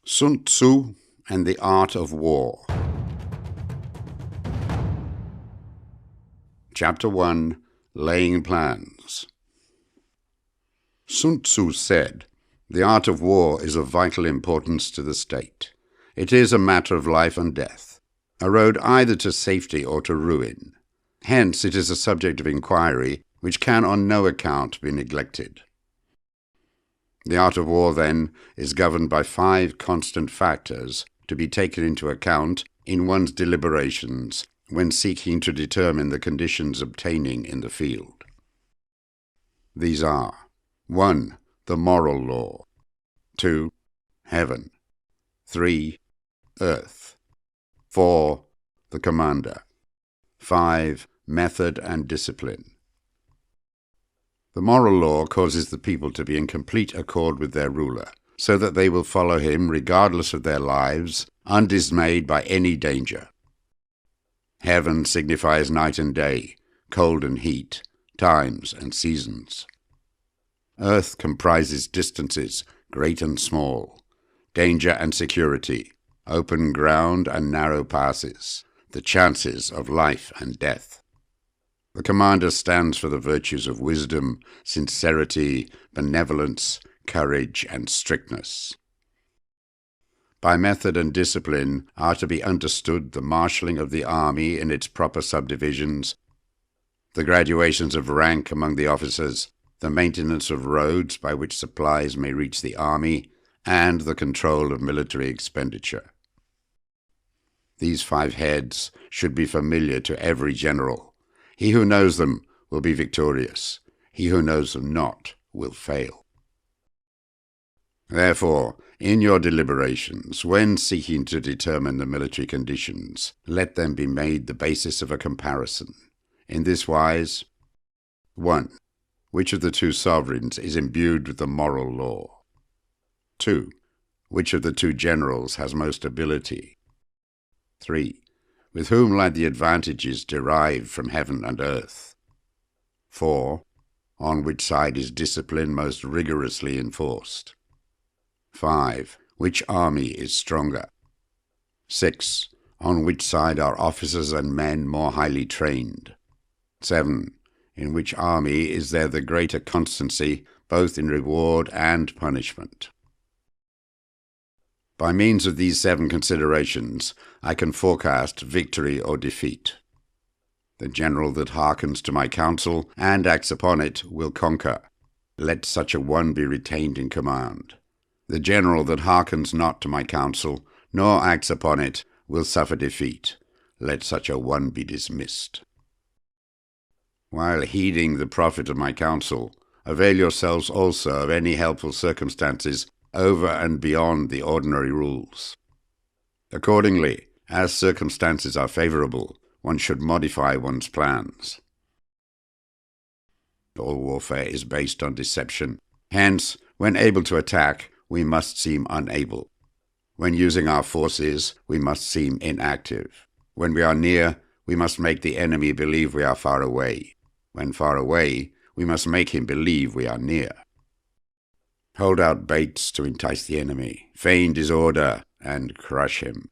Sun Tzu and the Art of War. Chapter 1. Laying Plans. Sun Tzu said, "The art of war is of vital importance to the state. It is a matter of life and death, a road either to safety or to ruin. Hence it is a subject of inquiry which can on no account be neglected." The art of war, then, is governed by 5 constant factors to be taken into account in one's deliberations when seeking to determine the conditions obtaining in the field. These are: 1. The moral law. 2. Heaven. 3. Earth. 4. The commander. 5. Method and discipline. The moral law causes the people to be in complete accord with their ruler, so that they will follow him regardless of their lives, undismayed by any danger. Heaven signifies night and day, cold and heat, times and seasons. Earth comprises distances, great and small, danger and security, open ground and narrow passes, the chances of life and death. The commander stands for the virtues of wisdom, sincerity, benevolence, courage, and strictness. By method and discipline are to be understood the marshalling of the army in its proper subdivisions, the graduations of rank among the officers, the maintenance of roads by which supplies may reach the army, and the control of military expenditure. These 5 heads should be familiar to every general. He who knows them will be victorious. He who knows them not will fail. Therefore, in your deliberations, when seeking to determine the military conditions, let them be made the basis of a comparison. In this wise: 1. Which of the 2 sovereigns is imbued with the moral law? 2. Which of the 2 generals has most ability? 3. With whom lie the advantages derived from heaven and earth? 4. On which side is discipline most rigorously enforced? 5. Which army is stronger? 6. On which side are officers and men more highly trained? 7. In which army is there the greater constancy, both in reward and punishment? By means of these 7 considerations, I can forecast victory or defeat. The general that hearkens to my counsel and acts upon it will conquer. Let such a one be retained in command. The general that hearkens not to my counsel, nor acts upon it, will suffer defeat. Let such a one be dismissed. While heeding the profit of my counsel, avail yourselves also of any helpful circumstances over and beyond the ordinary rules. Accordingly, as circumstances are favorable, one should modify one's plans. All warfare is based on deception. Hence, when able to attack, we must seem unable. When using our forces, we must seem inactive. When we are near, we must make the enemy believe we are far away. When far away, we must make him believe we are near. Hold out baits to entice the enemy, feign disorder, and crush him.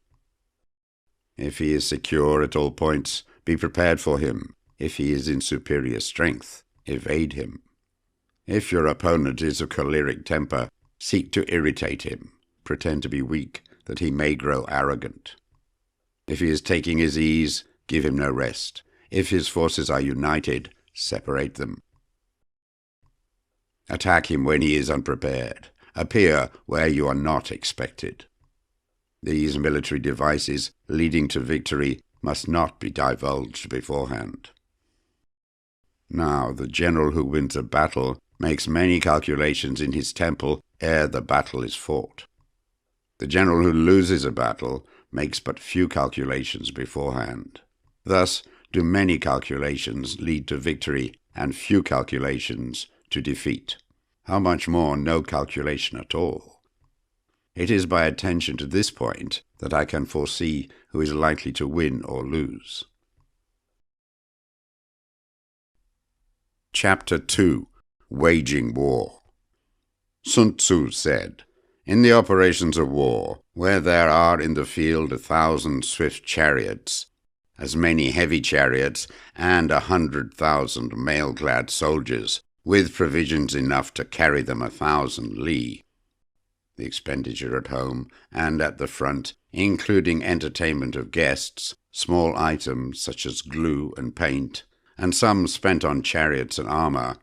If he is secure at all points, be prepared for him. If he is in superior strength, evade him. If your opponent is of choleric temper, seek to irritate him. Pretend to be weak, that he may grow arrogant. If he is taking his ease, give him no rest. If his forces are united, separate them. Attack him when he is unprepared. Appear where you are not expected. These military devices leading to victory must not be divulged beforehand. Now, the general who wins a battle makes many calculations in his temple ere the battle is fought. The general who loses a battle makes but few calculations beforehand. Thus do many calculations lead to victory and few calculations to defeat. How much more no calculation at all? It is by attention to this point that I can foresee who is likely to win or lose. Chapter 2. Waging War. Sun Tzu said, In the operations of war, where there are in the field 1,000 swift chariots, as many heavy chariots, and 100,000 mail-clad soldiers, with provisions enough to carry them 1,000 li. The expenditure at home and at the front, including entertainment of guests, small items such as glue and paint, and some spent on chariots and armor,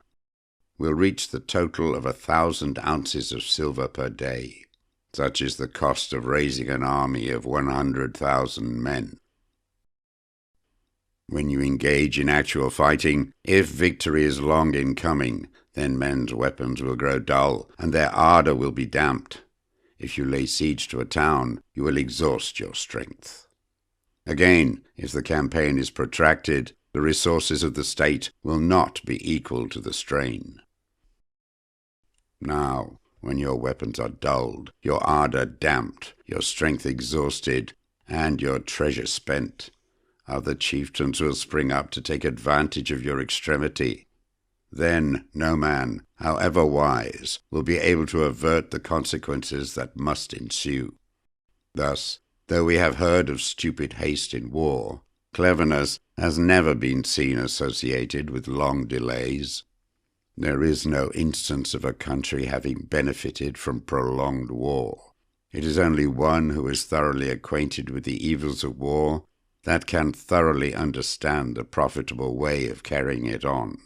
will reach the total of 1,000 ounces of silver per day. Such is the cost of raising an army of 100,000 men. When you engage in actual fighting, if victory is long in coming, then men's weapons will grow dull, and their ardor will be damped. If you lay siege to a town, you will exhaust your strength. Again, if the campaign is protracted, the resources of the state will not be equal to the strain. Now, when your weapons are dulled, your ardor damped, your strength exhausted, and your treasure spent, other chieftains will spring up to take advantage of your extremity. Then no man, however wise, will be able to avert the consequences that must ensue. Thus, though we have heard of stupid haste in war, cleverness has never been seen associated with long delays. There is no instance of a country having benefited from prolonged war. It is only one who is thoroughly acquainted with the evils of war that can thoroughly understand the profitable way of carrying it on.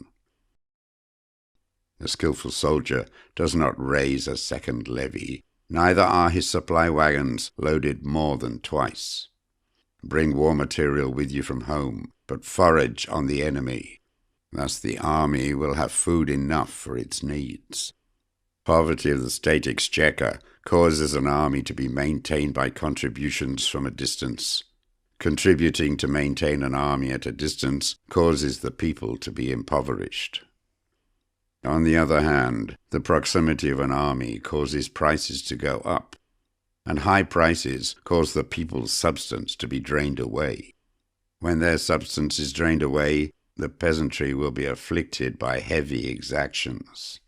A skillful soldier does not raise a second levy, neither are his supply wagons loaded more than twice. Bring war material with you from home, but forage on the enemy. Thus the army will have food enough for its needs. Poverty of the state exchequer causes an army to be maintained by contributions from a distance. Contributing to maintain an army at a distance causes the people to be impoverished. On the other hand, the proximity of an army causes prices to go up, and high prices cause the people's substance to be drained away. When their substance is drained away, the peasantry will be afflicted by heavy exactions.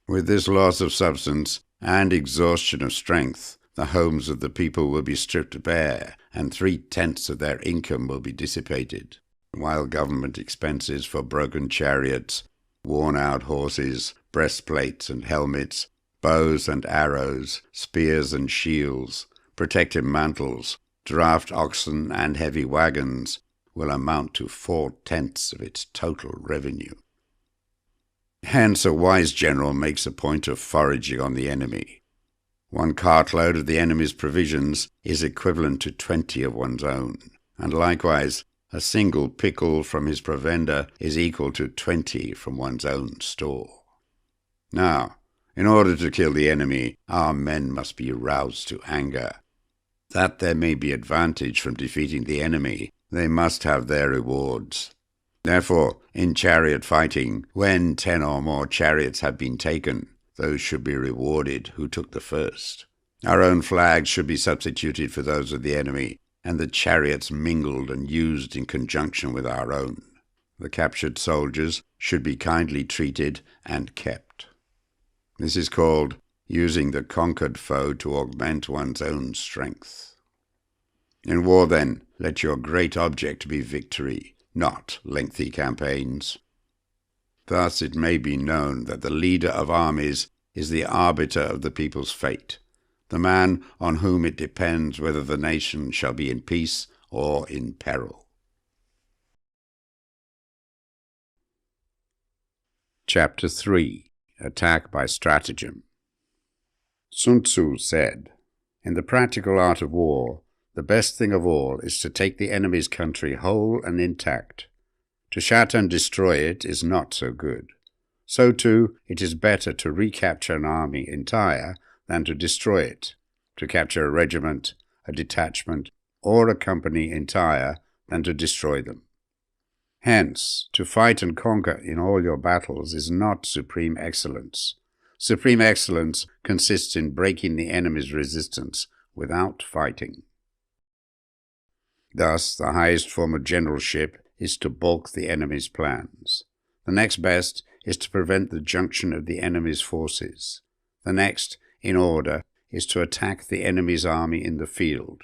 With this loss of substance and exhaustion of strength, the homes of the people will be stripped bare, and 3/10 of their income will be dissipated, while government expenses for broken chariots, worn-out horses, breastplates and helmets, bows and arrows, spears and shields, protective mantles, draft oxen and heavy wagons will amount to 4/10 of its total revenue. Hence a wise general makes a point of foraging on the enemy. 1 cartload of the enemy's provisions is equivalent to 20 of one's own, and likewise a single pickle from his provender is equal to 20 from one's own store. Now, in order to kill the enemy, our men must be roused to anger. That there may be advantage from defeating the enemy, they must have their rewards. Therefore, in chariot fighting, when 10 or more chariots have been taken, those should be rewarded who took the first. Our own flags should be substituted for those of the enemy, and the chariots mingled and used in conjunction with our own. The captured soldiers should be kindly treated and kept. This is called using the conquered foe to augment one's own strength. In war, then, let your great object be victory, not lengthy campaigns. Thus it may be known that the leader of armies is the arbiter of the people's fate, the man on whom it depends whether the nation shall be in peace or in peril. Chapter 3. Attack by Stratagem. Sun Tzu said, "In the practical art of war, the best thing of all is to take the enemy's country whole and intact. To shatter and destroy it is not so good. So, too, it is better to recapture an army entire than to destroy it, to capture a regiment, a detachment, or a company entire than to destroy them. Hence, to fight and conquer in all your battles is not supreme excellence. Supreme excellence consists in breaking the enemy's resistance without fighting." Thus, the highest form of generalship is to balk the enemy's plans. The next best is to prevent the junction of the enemy's forces. The next in order is to attack the enemy's army in the field,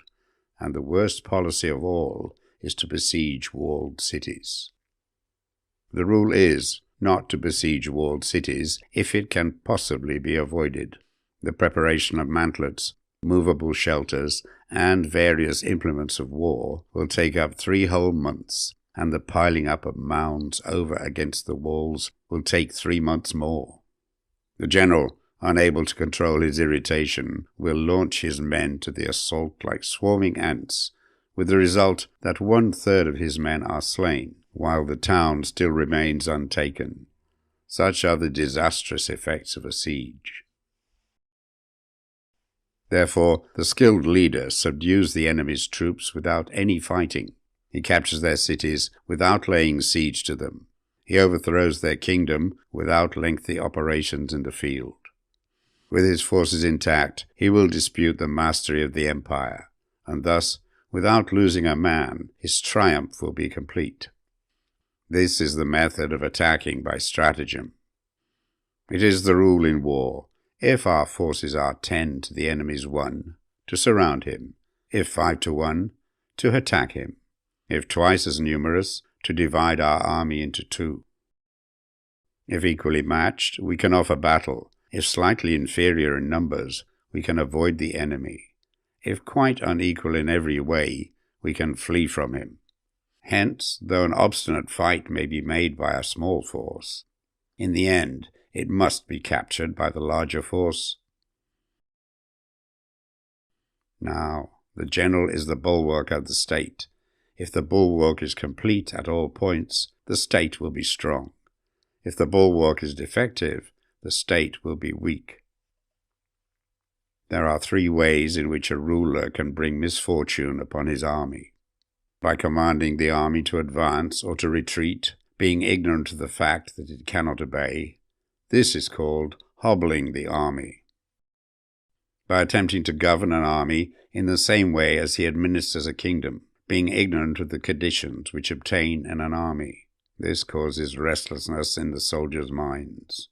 and the worst policy of all is to besiege walled cities. The rule is not to besiege walled cities if it can possibly be avoided. The preparation of mantlets, movable shelters, and various implements of war will take up 3 whole months, and the piling up of mounds over against the walls will take 3 months more. The general, unable to control his irritation, will launch his men to the assault like swarming ants, with the result that 1/3 of his men are slain, while the town still remains untaken. Such are the disastrous effects of a siege. Therefore, the skilled leader subdues the enemy's troops without any fighting. He captures their cities without laying siege to them. He overthrows their kingdom without lengthy operations in the field. With his forces intact, he will dispute the mastery of the empire, and thus, without losing a man, his triumph will be complete. This is the method of attacking by stratagem. It is the rule in war, if our forces are 10 to the enemy's 1, to surround him, if 5 to 1, to attack him, if twice as numerous, to divide our army into 2. If equally matched, we can offer battle. If slightly inferior in numbers, we can avoid the enemy. If quite unequal in every way, we can flee from him. Hence, though an obstinate fight may be made by a small force, in the end it must be captured by the larger force. Now, the general is the bulwark of the state. If the bulwark is complete at all points, the state will be strong. If the bulwark is defective, the state will be weak. There are 3 ways in which a ruler can bring misfortune upon his army: by commanding the army to advance or to retreat, being ignorant of the fact that it cannot obey. This is called hobbling the army. By attempting to govern an army in the same way as he administers a kingdom, being ignorant of the conditions which obtain in an army. This causes restlessness in the soldiers' minds.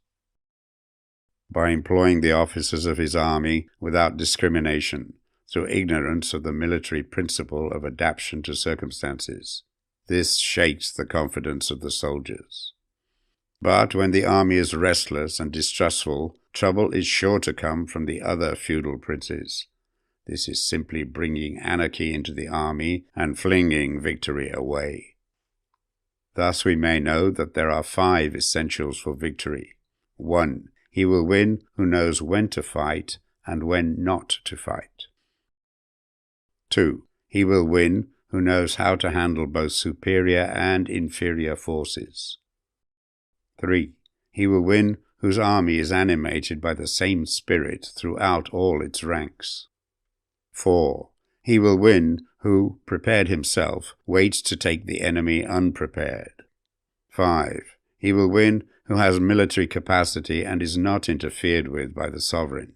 By employing the officers of his army without discrimination, through ignorance of the military principle of adaptation to circumstances. This shakes the confidence of the soldiers. But when the army is restless and distrustful, trouble is sure to come from the other feudal princes. This is simply bringing anarchy into the army and flinging victory away. Thus we may know that there are 5 essentials for victory. 1. He will win who knows when to fight and when not to fight. 2. He will win who knows how to handle both superior and inferior forces. 3. He will win whose army is animated by the same spirit throughout all its ranks. 4. He will win who, prepared himself, waits to take the enemy unprepared. 5. He will win who has military capacity and is not interfered with by the sovereign.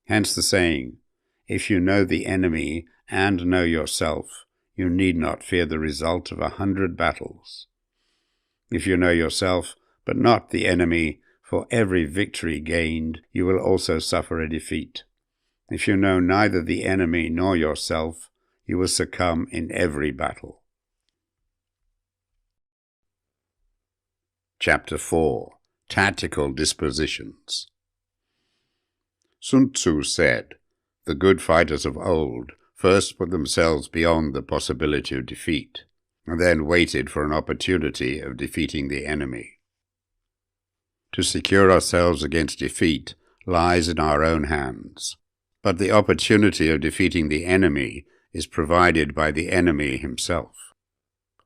Hence the saying, if you know the enemy and know yourself, you need not fear the result of 100 battles. If you know yourself, but not the enemy, for every victory gained, you will also suffer a defeat. If you know neither the enemy nor yourself, you will succumb in every battle. Chapter 4. Tactical Dispositions. Sun Tzu said, "The good fighters of old first put themselves beyond the possibility of defeat, and then waited for an opportunity of defeating the enemy." To secure ourselves against defeat lies in our own hands, but the opportunity of defeating the enemy is provided by the enemy himself.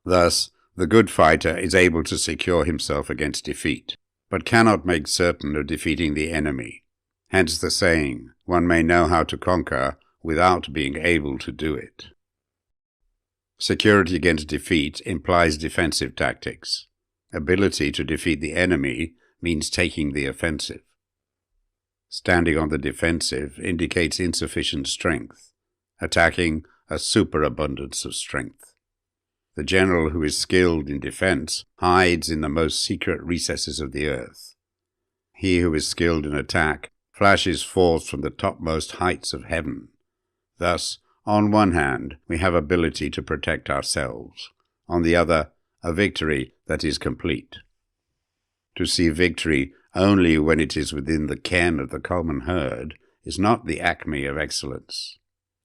Thus, the good fighter is able to secure himself against defeat, but cannot make certain of defeating the enemy. Hence the saying, one may know how to conquer without being able to do it. Security against defeat implies defensive tactics. Ability to defeat the enemy means taking the offensive. Standing on the defensive indicates insufficient strength, attacking a superabundance of strength. The general who is skilled in defense hides in the most secret recesses of the earth. He who is skilled in attack flashes forth from the topmost heights of heaven. Thus, on one hand, we have ability to protect ourselves. On the other, a victory that is complete. To see victory only when it is within the ken of the common herd is not the acme of excellence.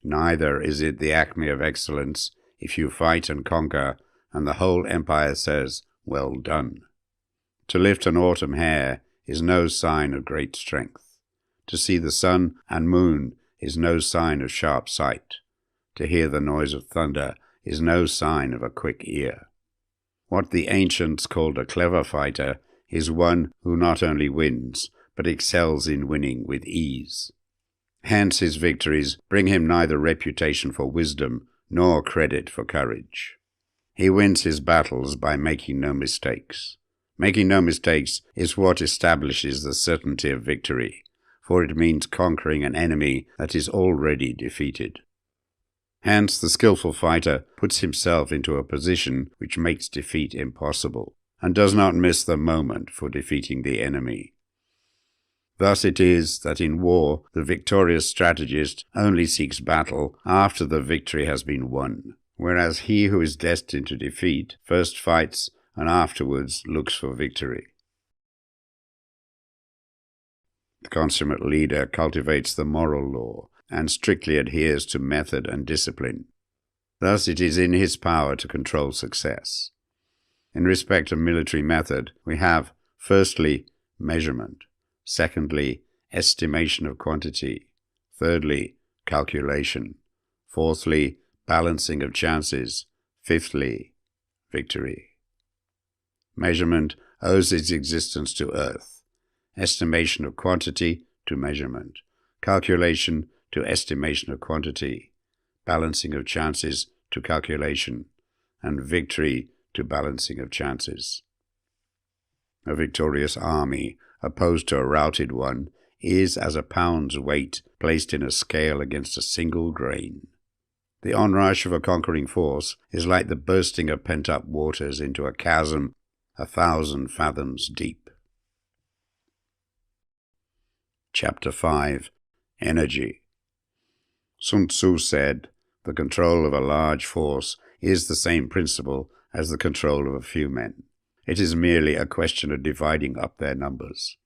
Neither is it the acme of excellence if you fight and conquer, and the whole empire says, "Well done." To lift an autumn hair is no sign of great strength. To see the sun and moon is no sign of sharp sight. To hear the noise of thunder is no sign of a quick ear. What the ancients called a clever fighter is one who not only wins, but excels in winning with ease. Hence his victories bring him neither reputation for wisdom nor credit for courage. He wins his battles by making no mistakes. Making no mistakes is what establishes the certainty of victory, for it means conquering an enemy that is already defeated. Hence the skillful fighter puts himself into a position which makes defeat impossible, and does not miss the moment for defeating the enemy. Thus it is that in war the victorious strategist only seeks battle after the victory has been won, whereas he who is destined to defeat first fights and afterwards looks for victory. The consummate leader cultivates the moral law and strictly adheres to method and discipline. Thus it is in his power to control success. In respect of military method, we have, firstly, measurement, secondly, estimation of quantity, thirdly, calculation, fourthly, balancing of chances, fifthly, victory. Measurement owes its existence to earth, estimation of quantity to measurement, calculation to estimation of quantity, balancing of chances to calculation, and victory to balancing of chances. A victorious army, opposed to a routed one, is as a pound's weight placed in a scale against a single grain. The onrush of a conquering force is like the bursting of pent-up waters into a chasm 1,000 fathoms deep. Chapter 5. Energy. Sun Tzu said, "The control of a large force is the same principle as the control of a few men. It is merely a question of dividing up their numbers."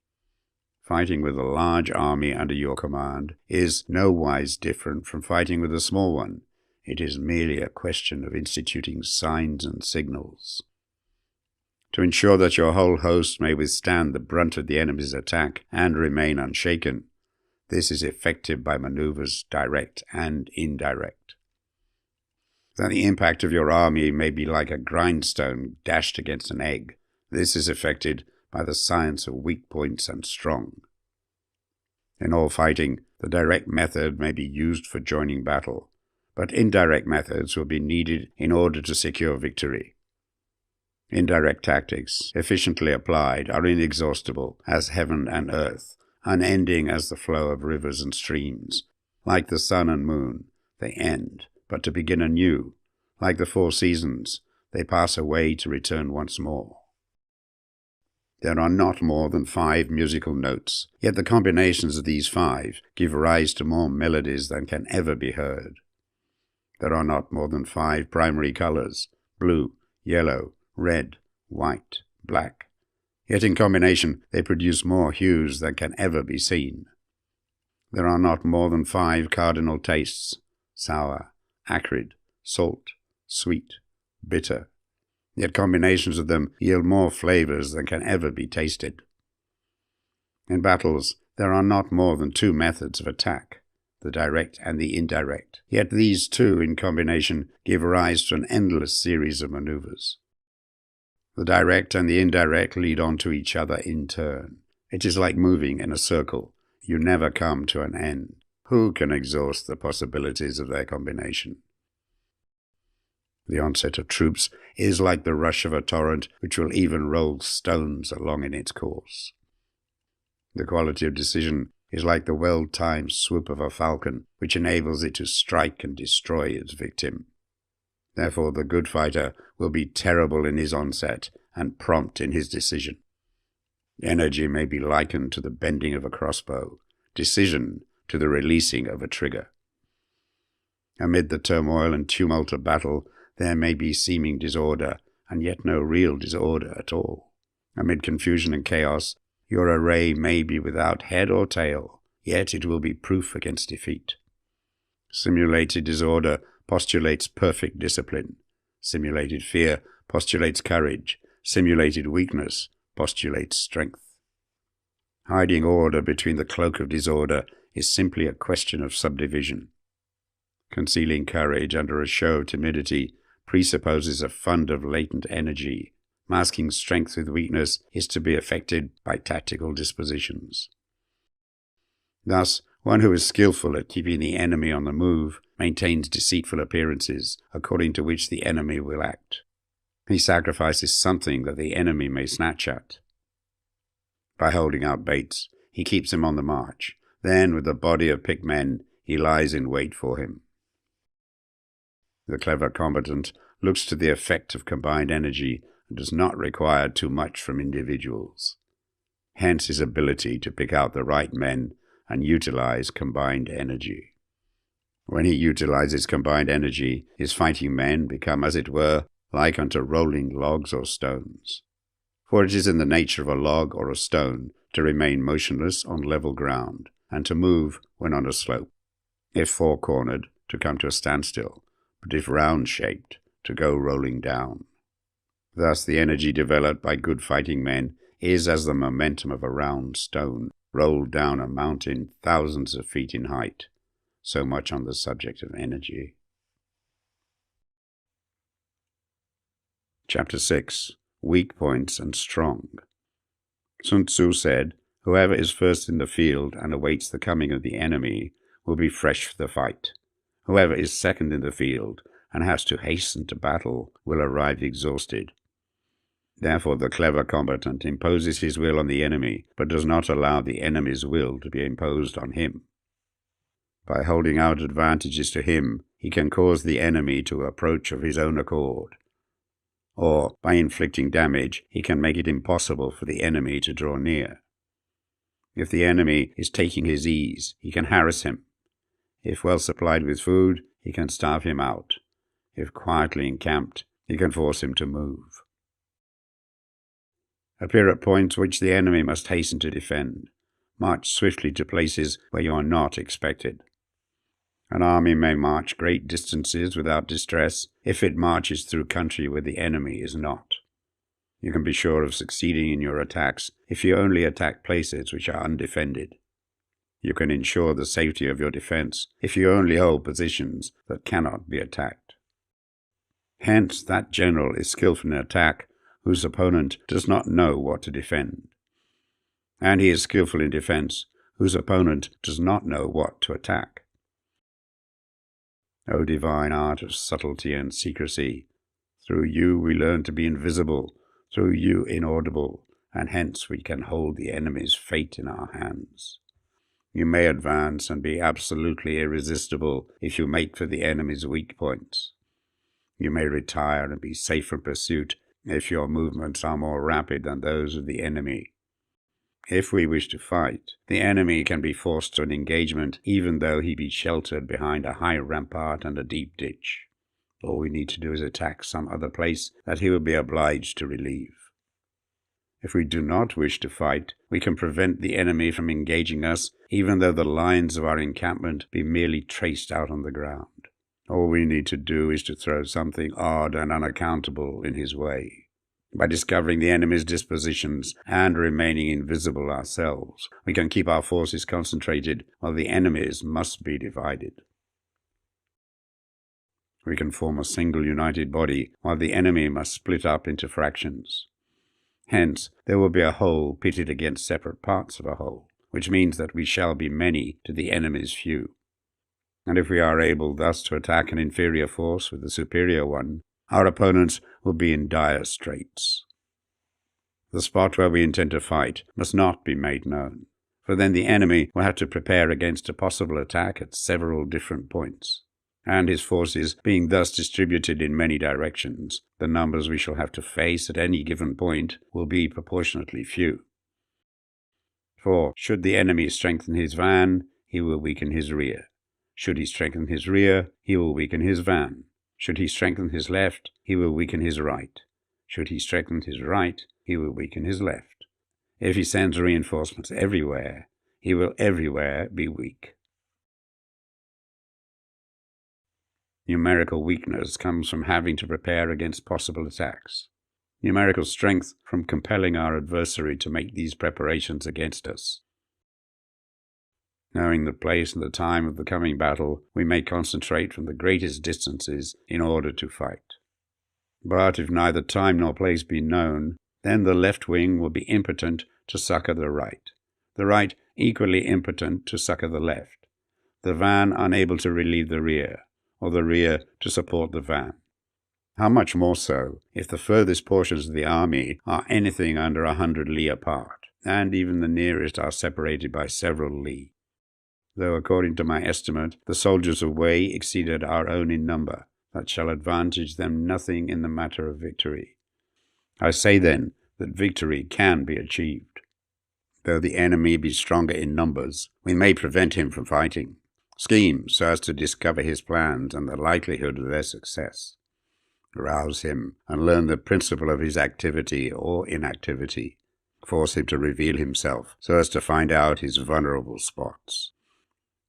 Fighting with a large army under your command is nowise different from fighting with a small one. It is merely a question of instituting signs and signals. To ensure that your whole host may withstand the brunt of the enemy's attack and remain unshaken, this is effected by maneuvers direct and indirect. That the impact of your army may be like a grindstone dashed against an egg, this is effected by the science of weak points and strong. In all fighting, the direct method may be used for joining battle, but indirect methods will be needed in order to secure victory. Indirect tactics, efficiently applied, are inexhaustible as heaven and earth, unending as the flow of rivers and streams. Like the sun and moon, they end, but to begin anew. Like the 4 seasons, they pass away to return once more. There are not more than 5 musical notes, yet the combinations of these 5 give rise to more melodies than can ever be heard. There are not more than 5 primary colors, blue, yellow, red, white, black. Yet in combination they produce more hues than can ever be seen. There are not more than 5 cardinal tastes, sour, acrid, salt, sweet, bitter. Yet combinations of them yield more flavors than can ever be tasted. In battles, there are not more than 2 methods of attack, the direct and the indirect. Yet these 2 in combination give rise to an endless series of maneuvers. The direct and the indirect lead on to each other in turn. It is like moving in a circle. You never come to an end. Who can exhaust the possibilities of their combination? The onset of troops is like the rush of a torrent which will even roll stones along in its course. The quality of decision is like the well-timed swoop of a falcon which enables it to strike and destroy its victim. Therefore the good fighter will be terrible in his onset and prompt in his decision. Energy may be likened to the bending of a crossbow. decision to the releasing of a trigger. Amid the turmoil and tumult of battle, there may be seeming disorder, and yet no real disorder at all. Amid confusion and chaos, your array may be without head or tail, yet it will be proof against defeat. Simulated disorder postulates perfect discipline. Simulated fear postulates courage. Simulated weakness postulates strength. Hiding order between the cloak of disorder is simply a question of subdivision. Concealing courage under a show of timidity presupposes a fund of latent energy. Masking strength with weakness is to be effected by tactical dispositions. Thus, one who is skillful at keeping the enemy on the move maintains deceitful appearances according to which the enemy will act. He sacrifices something that the enemy may snatch at. By holding out baits, he keeps him on the march. Then, with a body of picked men, he lies in wait for him. The clever combatant looks to the effect of combined energy and does not require too much from individuals. Hence his ability to pick out the right men and utilize combined energy. When he utilizes combined energy, his fighting men become, as it were, like unto rolling logs or stones. For it is in the nature of a log or a stone to remain motionless on level ground, and to move when on a slope. If four-cornered, to come to a standstill, but if round-shaped, to go rolling down. Thus the energy developed by good fighting men is as the momentum of a round stone rolled down a mountain thousands of feet in height. So much on the subject of energy. Chapter 6. Weak Points and Strong. Sun Tzu said, "Whoever is first in the field and awaits the coming of the enemy will be fresh for the fight. Whoever is second in the field and has to hasten to battle will arrive exhausted." Therefore the clever combatant imposes his will on the enemy, but does not allow the enemy's will to be imposed on him. By holding out advantages to him, he can cause the enemy to approach of his own accord. Or, by inflicting damage, he can make it impossible for the enemy to draw near. If the enemy is taking his ease, he can harass him. If well supplied with food, he can starve him out. If quietly encamped, he can force him to move. Appear at points which the enemy must hasten to defend. March swiftly to places where you are not expected. An army may march great distances without distress if it marches through country where the enemy is not. You can be sure of succeeding in your attacks if you only attack places which are undefended. You can ensure the safety of your defense if you only hold positions that cannot be attacked. Hence, that general is skillful in attack whose opponent does not know what to defend. And he is skillful in defense whose opponent does not know what to attack. O divine art of subtlety and secrecy, through you we learn to be invisible, through you inaudible, and hence we can hold the enemy's fate in our hands. You may advance and be absolutely irresistible if you make for the enemy's weak points. You may retire and be safe from pursuit if your movements are more rapid than those of the enemy. If we wish to fight, the enemy can be forced to an engagement even though he be sheltered behind a high rampart and a deep ditch. All we need to do is attack some other place that he will be obliged to relieve. If we do not wish to fight, we can prevent the enemy from engaging us even though the lines of our encampment be merely traced out on the ground. All we need to do is to throw something odd and unaccountable in his way. By discovering the enemy's dispositions and remaining invisible ourselves, we can keep our forces concentrated while the enemy's must be divided. We can form a single united body while the enemy must split up into fractions. Hence, there will be a whole pitted against separate parts of a whole, which means that we shall be many to the enemy's few. And if we are able thus to attack an inferior force with a superior one, our opponents will be in dire straits. The spot where we intend to fight must not be made known, for then the enemy will have to prepare against a possible attack at several different points, and his forces being thus distributed in many directions, the numbers we shall have to face at any given point will be proportionately few. For should the enemy strengthen his van, he will weaken his rear. Should he strengthen his rear, he will weaken his van. Should he strengthen his left, he will weaken his right. Should he strengthen his right, he will weaken his left. If he sends reinforcements everywhere, he will everywhere be weak. Numerical weakness comes from having to prepare against possible attacks. Numerical strength from compelling our adversary to make these preparations against us. Knowing the place and the time of the coming battle, we may concentrate from the greatest distances in order to fight. But if neither time nor place be known, then the left wing will be impotent to succor the right equally impotent to succor the left, the van unable to relieve the rear, or the rear to support the van. How much more so if the furthest portions of the army are anything under 100 li apart, and even the nearest are separated by several li. Though according to my estimate the soldiers of Wei exceeded our own in number, that shall advantage them nothing in the matter of victory. I say then that victory can be achieved. Though the enemy be stronger in numbers, we may prevent him from fighting. Scheme so as to discover his plans and the likelihood of their success. Rouse him and learn the principle of his activity or inactivity. Force him to reveal himself so as to find out his vulnerable spots.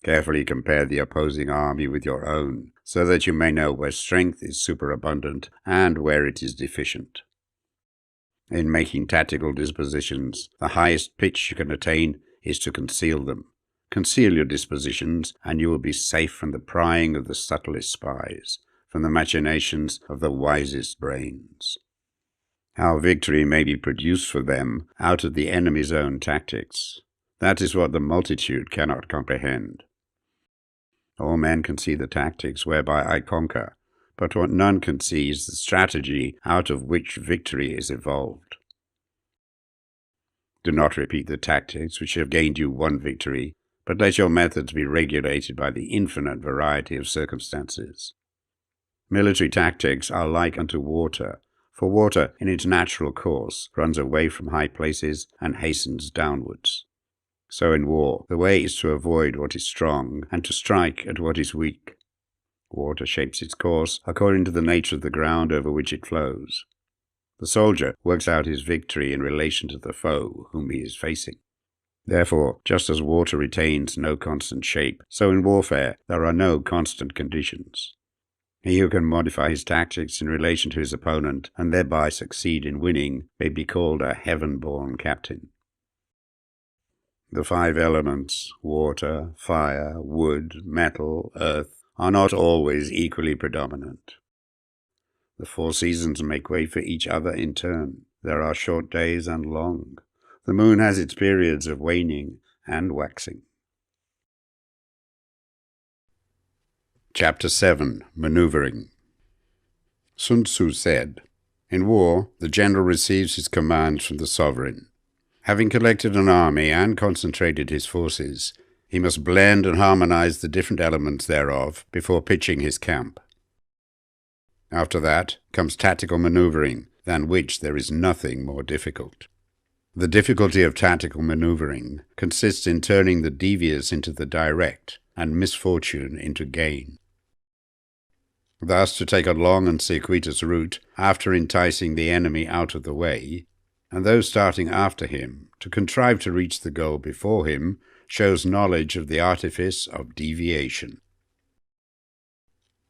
Carefully compare the opposing army with your own, so that you may know where strength is superabundant and where it is deficient. In making tactical dispositions, the highest pitch you can attain is to conceal them. Conceal your dispositions, and you will be safe from the prying of the subtlest spies, from the machinations of the wisest brains. How victory may be produced for them out of the enemy's own tactics, that is what the multitude cannot comprehend. All men can see the tactics whereby I conquer, but what none can see is the strategy out of which victory is evolved. Do not repeat the tactics which have gained you one victory, but let your methods be regulated by the infinite variety of circumstances. Military tactics are like unto water, for water in its natural course runs away from high places and hastens downwards. So in war, the way is to avoid what is strong and to strike at what is weak. Water shapes its course according to the nature of the ground over which it flows. The soldier works out his victory in relation to the foe whom he is facing. Therefore, just as water retains no constant shape, so in warfare there are no constant conditions. He who can modify his tactics in relation to his opponent and thereby succeed in winning may be called a heaven-born captain. The 5 elements, water, fire, wood, metal, earth, are not always equally predominant. The 4 seasons make way for each other in turn. There are short days and long. The moon has its periods of waning and waxing. Chapter 7. Maneuvering. Sun Tzu said, "In war, the general receives his commands from the sovereign. Having collected an army and concentrated his forces, he must blend and harmonize the different elements thereof before pitching his camp. After that comes tactical maneuvering, than which there is nothing more difficult. The difficulty of tactical maneuvering consists in turning the devious into the direct, and misfortune into gain. Thus, to take a long and circuitous route after enticing the enemy out of the way, and those starting after him to contrive to reach the goal before him, shows knowledge of the artifice of deviation.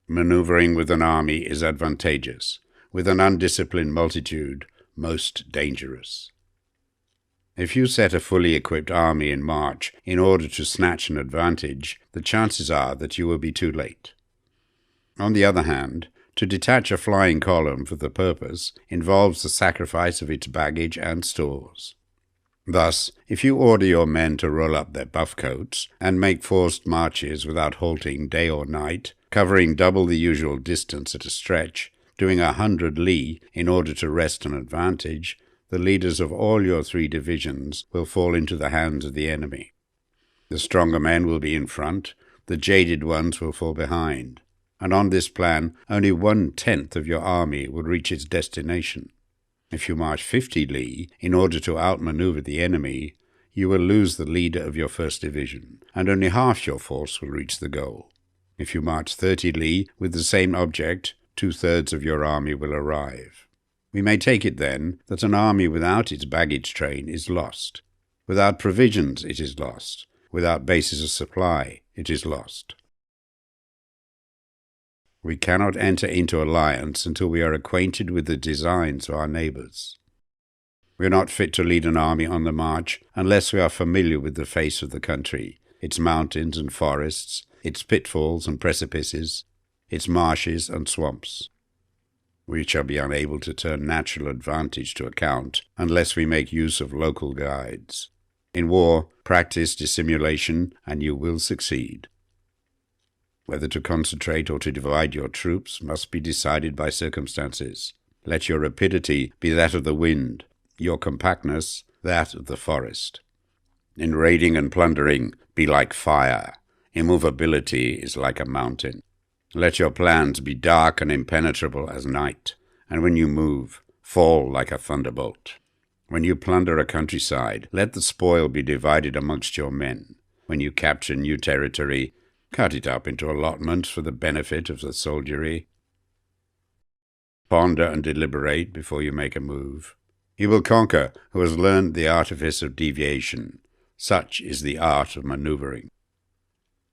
Maneuvering with an army is advantageous, with an undisciplined multitude most dangerous. If you set a fully equipped army in march in order to snatch an advantage, the chances are that you will be too late. On the other hand, to detach a flying column for the purpose involves the sacrifice of its baggage and stores. Thus, if you order your men to roll up their buff coats and make forced marches without halting day or night, covering double the usual distance at a stretch, doing 100 li in order to wrest an advantage, the leaders of all your 3 divisions will fall into the hands of the enemy. The stronger men will be in front, the jaded ones will fall behind, and on this plan only 1/10 of your army will reach its destination. If you march 50 li in order to outmaneuver the enemy, you will lose the leader of your 1st Division, and only half your force will reach the goal. If you march 30 li with the same object, 2/3 of your army will arrive. We may take it, then, that an army without its baggage train is lost. Without provisions, it is lost. Without bases of supply, it is lost. We cannot enter into alliance until we are acquainted with the designs of our neighbours. We are not fit to lead an army on the march unless we are familiar with the face of the country, its mountains and forests, its pitfalls and precipices, its marshes and swamps. We shall be unable to turn natural advantage to account unless we make use of local guides. In war, practice dissimulation, and you will succeed. Whether to concentrate or to divide your troops must be decided by circumstances. Let your rapidity be that of the wind, your compactness that of the forest. In raiding and plundering, be like fire. Immovability is like a mountain. Let your plans be dark and impenetrable as night, and when you move, fall like a thunderbolt. When you plunder a countryside, let the spoil be divided amongst your men. When you capture new territory, cut it up into allotments for the benefit of the soldiery. Ponder and deliberate before you make a move. He will conquer who has learned the artifice of deviation. Such is the art of maneuvering.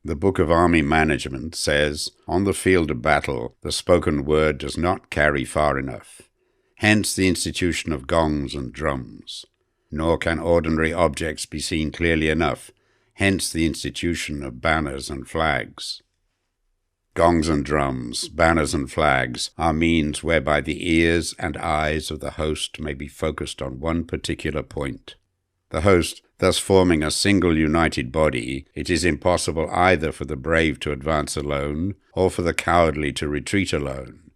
The Book of Army Management says, on the field of battle, the spoken word does not carry far enough. Hence the institution of gongs and drums. Nor can ordinary objects be seen clearly enough. Hence the institution of banners and flags. Gongs and drums, banners and flags are means whereby the ears and eyes of the host may be focused on one particular point. The host thus forming a single united body, it is impossible either for the brave to advance alone, or for the cowardly to retreat alone.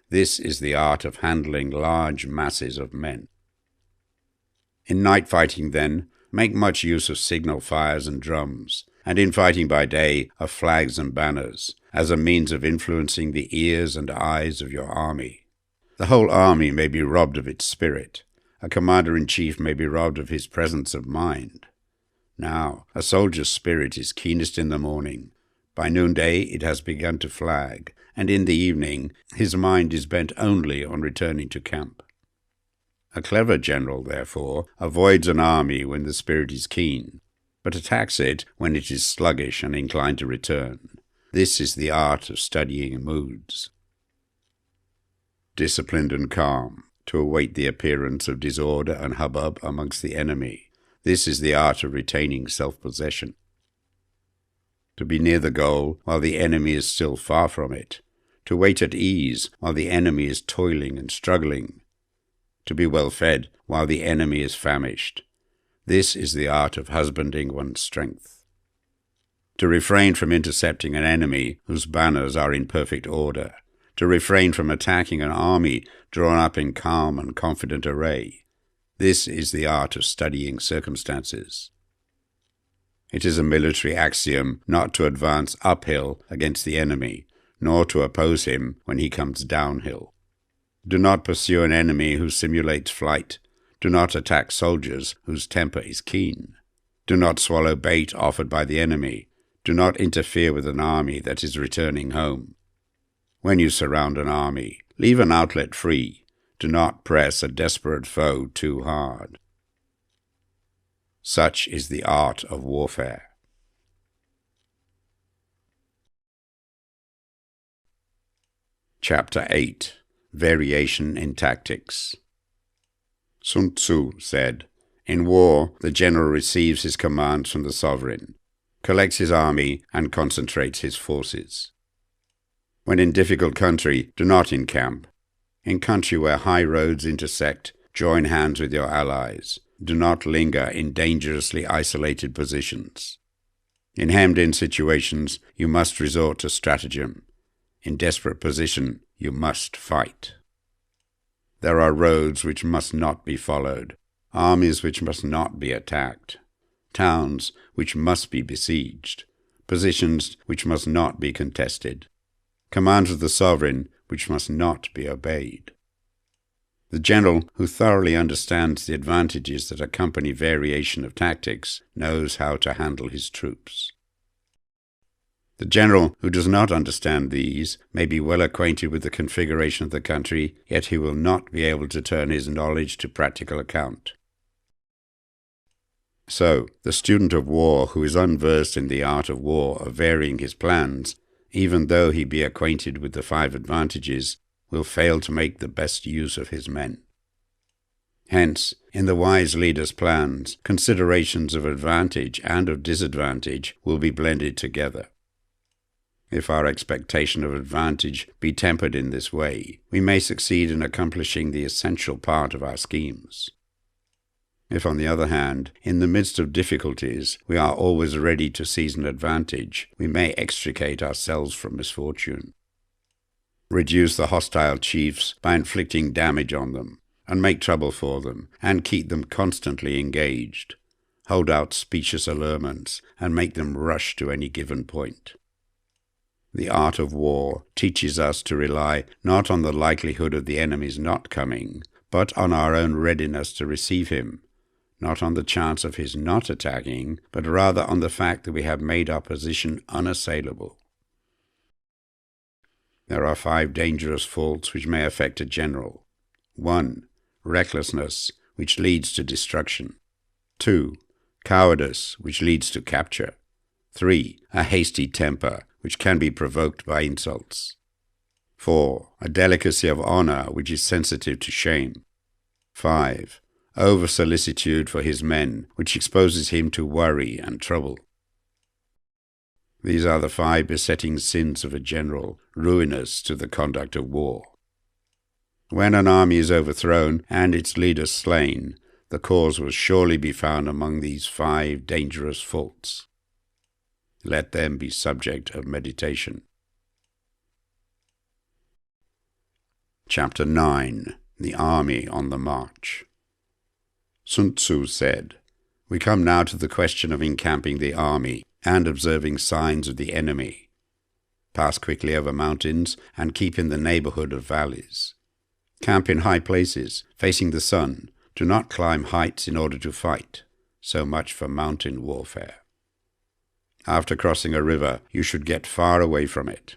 This is the art of handling large masses of men. In night fighting, then, make much use of signal fires and drums, and in fighting by day of flags and banners, as a means of influencing the ears and eyes of your army. The whole army may be robbed of its spirit. A commander-in-chief may be robbed of his presence of mind. Now, a soldier's spirit is keenest in the morning. By noonday it has begun to flag, and in the evening his mind is bent only on returning to camp. A clever general, therefore, avoids an army when the spirit is keen, but attacks it when it is sluggish and inclined to return. This is the art of studying moods. Disciplined and calm, to await the appearance of disorder and hubbub amongst the enemy. This is the art of retaining self-possession. To be near the goal while the enemy is still far from it. To wait at ease while the enemy is toiling and struggling. To be well fed while the enemy is famished. This is the art of husbanding one's strength. To refrain from intercepting an enemy whose banners are in perfect order. To refrain from attacking an army drawn up in calm and confident array. This is the art of studying circumstances. It is a military axiom not to advance uphill against the enemy, nor to oppose him when he comes downhill. Do not pursue an enemy who simulates flight. Do not attack soldiers whose temper is keen. Do not swallow bait offered by the enemy. Do not interfere with an army that is returning home. When you surround an army, leave an outlet free. Do not press a desperate foe too hard. Such is the art of warfare. Chapter 8. Variation in Tactics. Sun Tzu said, in war, the general receives his commands from the sovereign, collects his army, and concentrates his forces. When in difficult country, do not encamp. In country where high roads intersect, join hands with your allies. Do not linger in dangerously isolated positions. In hemmed-in situations, you must resort to stratagem. In desperate position, you must fight. There are roads which must not be followed, armies which must not be attacked, towns which must be besieged, positions which must not be contested, commands of the sovereign which must not be obeyed. The general who thoroughly understands the advantages that accompany variation of tactics knows how to handle his troops. The general who does not understand these may be well acquainted with the configuration of the country, yet he will not be able to turn his knowledge to practical account. So, the student of war who is unversed in the art of war of varying his plans, even though he be acquainted with the 5 advantages, will fail to make the best use of his men. Hence, in the wise leader's plans, considerations of advantage and of disadvantage will be blended together. If our expectation of advantage be tempered in this way, we may succeed in accomplishing the essential part of our schemes. If, on the other hand, in the midst of difficulties, we are always ready to seize an advantage, we may extricate ourselves from misfortune. Reduce the hostile chiefs by inflicting damage on them, and make trouble for them, and keep them constantly engaged. Hold out specious allurements, and make them rush to any given point. The art of war teaches us to rely not on the likelihood of the enemy's not coming, but on our own readiness to receive him, not on the chance of his not attacking, but rather on the fact that we have made our position unassailable. There are 5 dangerous faults which may affect a general. 1. Recklessness, which leads to destruction. 2. Cowardice, which leads to capture. 3. A hasty temper, which can be provoked by insults. 4. A delicacy of honor, which is sensitive to shame. 5. Over-solicitude for his men, which exposes him to worry and trouble. These are the 5 besetting sins of a general, ruinous to the conduct of war. When an army is overthrown and its leader slain, the cause will surely be found among these 5 dangerous faults. Let them be subject of meditation. Chapter 9. The Army on the March. Sun Tzu said, "We come now to the question of encamping the army and observing signs of the enemy. Pass quickly over mountains and keep in the neighborhood of valleys. Camp in high places, facing the sun. Do not climb heights in order to fight. So much for mountain warfare. After crossing a river, you should get far away from it.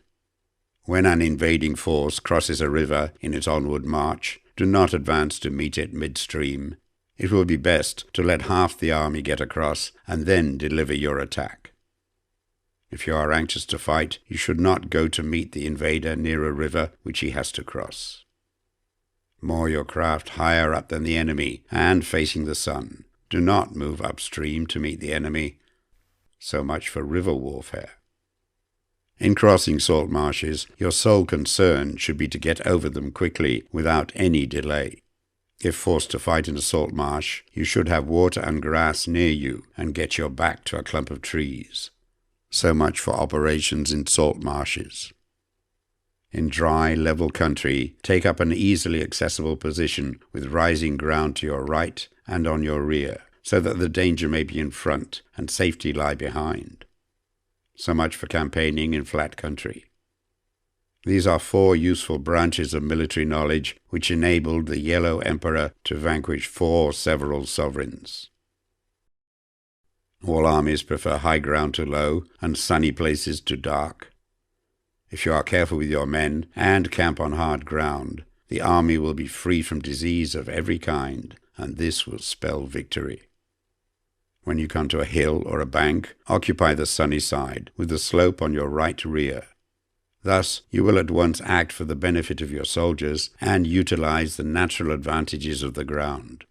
When an invading force crosses a river in its onward march, do not advance to meet it midstream. It will be best to let half the army get across and then deliver your attack. If you are anxious to fight, you should not go to meet the invader near a river which he has to cross. Moor your craft higher up than the enemy and facing the sun. Do not move upstream to meet the enemy. So much for river warfare. In crossing salt marshes, your sole concern should be to get over them quickly without any delay. If forced to fight in a salt marsh, you should have water and grass near you and get your back to a clump of trees. So much for operations in salt marshes. In dry, level country, take up an easily accessible position with rising ground to your right and on your rear, so that the danger may be in front and safety lie behind. So much for campaigning in flat country. These are 4 useful branches of military knowledge which enabled the Yellow Emperor to vanquish 4 several sovereigns. All armies prefer high ground to low and sunny places to dark. If you are careful with your men and camp on hard ground, the army will be free from disease of every kind, and this will spell victory. When you come to a hill or a bank, occupy the sunny side, with the slope on your right rear. Thus, you will at once act for the benefit of your soldiers and utilize the natural advantages of the ground.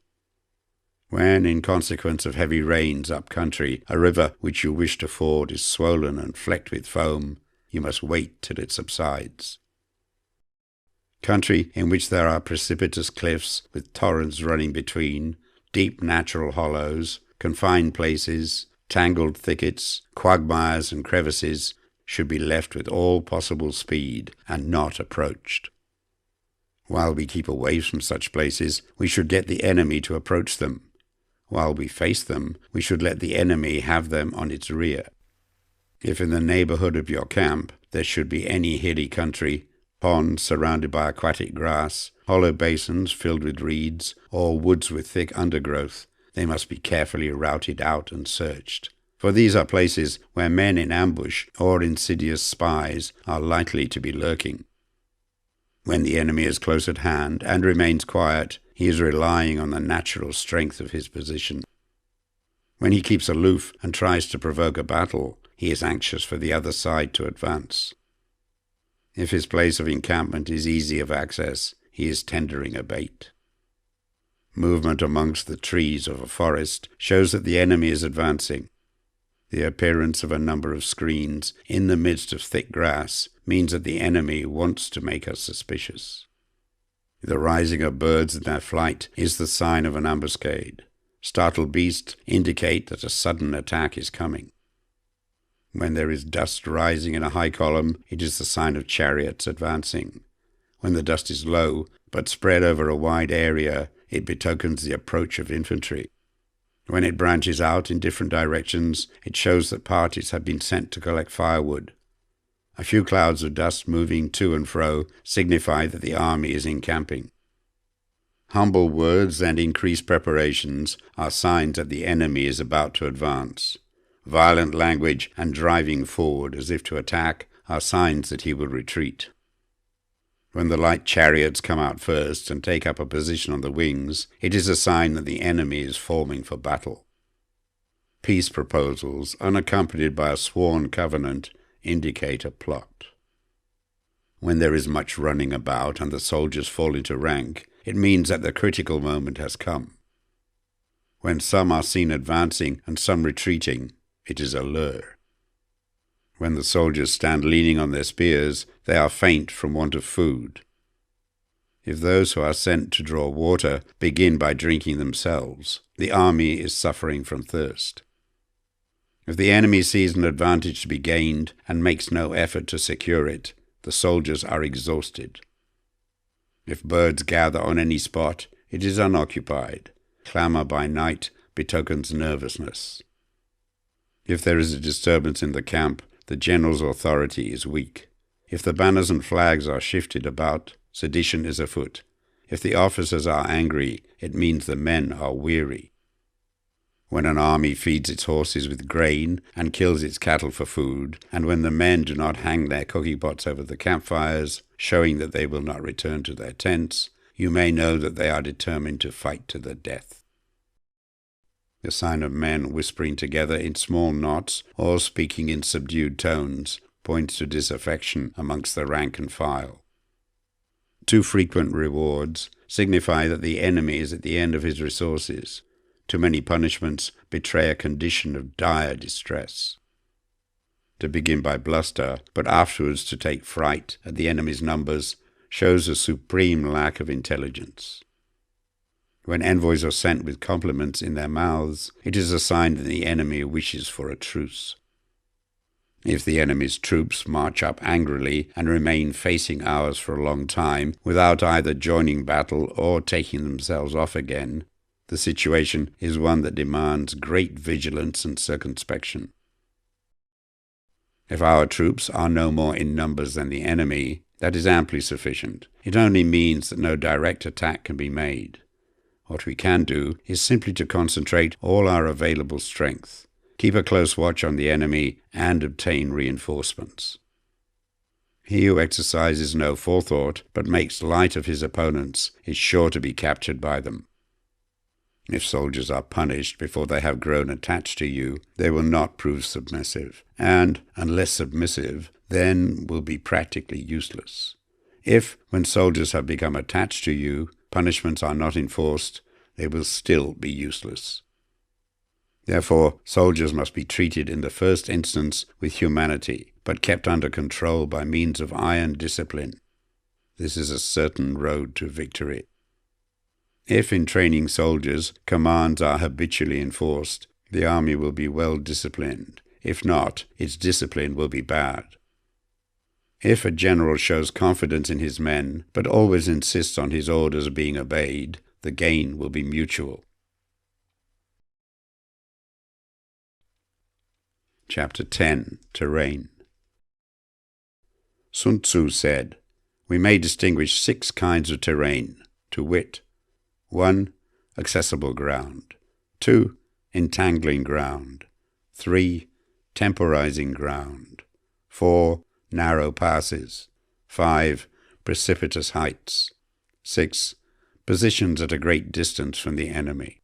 When, in consequence of heavy rains up country, a river which you wish to ford is swollen and flecked with foam, you must wait till it subsides. Country in which there are precipitous cliffs with torrents running between, deep natural hollows, confined places, tangled thickets, quagmires and crevices should be left with all possible speed and not approached. While we keep away from such places, we should get the enemy to approach them. While we face them, we should let the enemy have them on its rear. If in the neighborhood of your camp there should be any hilly country, ponds surrounded by aquatic grass, hollow basins filled with reeds, or woods with thick undergrowth, they must be carefully routed out and searched. For these are places where men in ambush or insidious spies are likely to be lurking. When the enemy is close at hand and remains quiet, he is relying on the natural strength of his position. When he keeps aloof and tries to provoke a battle, he is anxious for the other side to advance. If his place of encampment is easy of access, he is tendering a bait. Movement amongst the trees of a forest shows that the enemy is advancing. The appearance of a number of screens in the midst of thick grass means that the enemy wants to make us suspicious. The rising of birds in their flight is the sign of an ambuscade. Startled beasts indicate that a sudden attack is coming. When there is dust rising in a high column, it is the sign of chariots advancing. When the dust is low, but spread over a wide area, it betokens the approach of infantry. When it branches out in different directions, it shows that parties have been sent to collect firewood. A few clouds of dust moving to and fro signify that the army is encamping. Humble words and increased preparations are signs that the enemy is about to advance. Violent language and driving forward as if to attack are signs that he will retreat. When the light chariots come out first and take up a position on the wings, it is a sign that the enemy is forming for battle. Peace proposals, unaccompanied by a sworn covenant, indicate a plot. When there is much running about and the soldiers fall into rank, it means that the critical moment has come. When some are seen advancing and some retreating, it is a lure. When the soldiers stand leaning on their spears, they are faint from want of food. If those who are sent to draw water begin by drinking themselves, the army is suffering from thirst. If the enemy sees an advantage to be gained and makes no effort to secure it, the soldiers are exhausted. If birds gather on any spot, it is unoccupied. Clamour by night betokens nervousness. If there is a disturbance in the camp, the general's authority is weak. If the banners and flags are shifted about, sedition is afoot. If the officers are angry, it means the men are weary. When an army feeds its horses with grain and kills its cattle for food, and when the men do not hang their cooking pots over the campfires, showing that they will not return to their tents, you may know that they are determined to fight to the death. The sign of men whispering together in small knots or speaking in subdued tones points to disaffection amongst the rank and file. Too frequent rewards signify that the enemy is at the end of his resources. Too many punishments betray a condition of dire distress. To begin by bluster, but afterwards to take fright at the enemy's numbers, shows a supreme lack of intelligence. When envoys are sent with compliments in their mouths, it is a sign that the enemy wishes for a truce. If the enemy's troops march up angrily and remain facing ours for a long time without either joining battle or taking themselves off again, the situation is one that demands great vigilance and circumspection. If our troops are no more in numbers than the enemy, that is amply sufficient. It only means that no direct attack can be made. What we can do is simply to concentrate all our available strength, keep a close watch on the enemy, and obtain reinforcements. He who exercises no forethought, but makes light of his opponents, is sure to be captured by them. If soldiers are punished before they have grown attached to you, they will not prove submissive, and, unless submissive, then will be practically useless. If, when soldiers have become attached to you, punishments are not enforced, they will still be useless. Therefore, soldiers must be treated in the first instance with humanity, but kept under control by means of iron discipline. This is a certain road to victory. If in training soldiers, commands are habitually enforced, the army will be well disciplined. If not, its discipline will be bad. If a general shows confidence in his men, but always insists on his orders being obeyed, the gain will be mutual. Chapter 10. Terrain. Sun Tzu said, we may distinguish 6 kinds of terrain, to wit: 1. Accessible ground. 2. Entangling ground. 3. Temporizing ground. 4. Narrow passes. 5. Precipitous heights. 6. Positions at a great distance from the enemy.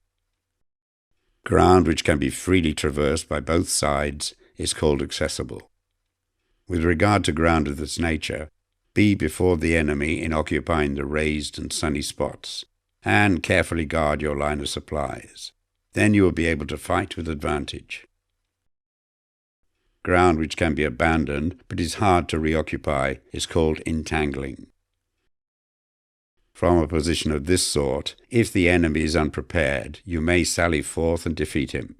Ground which can be freely traversed by both sides is called accessible. With regard to ground of this nature, be before the enemy in occupying the raised and sunny spots, and carefully guard your line of supplies. Then you will be able to fight with advantage. Ground which can be abandoned but is hard to reoccupy is called entangling. From a position of this sort, if the enemy is unprepared, you may sally forth and defeat him.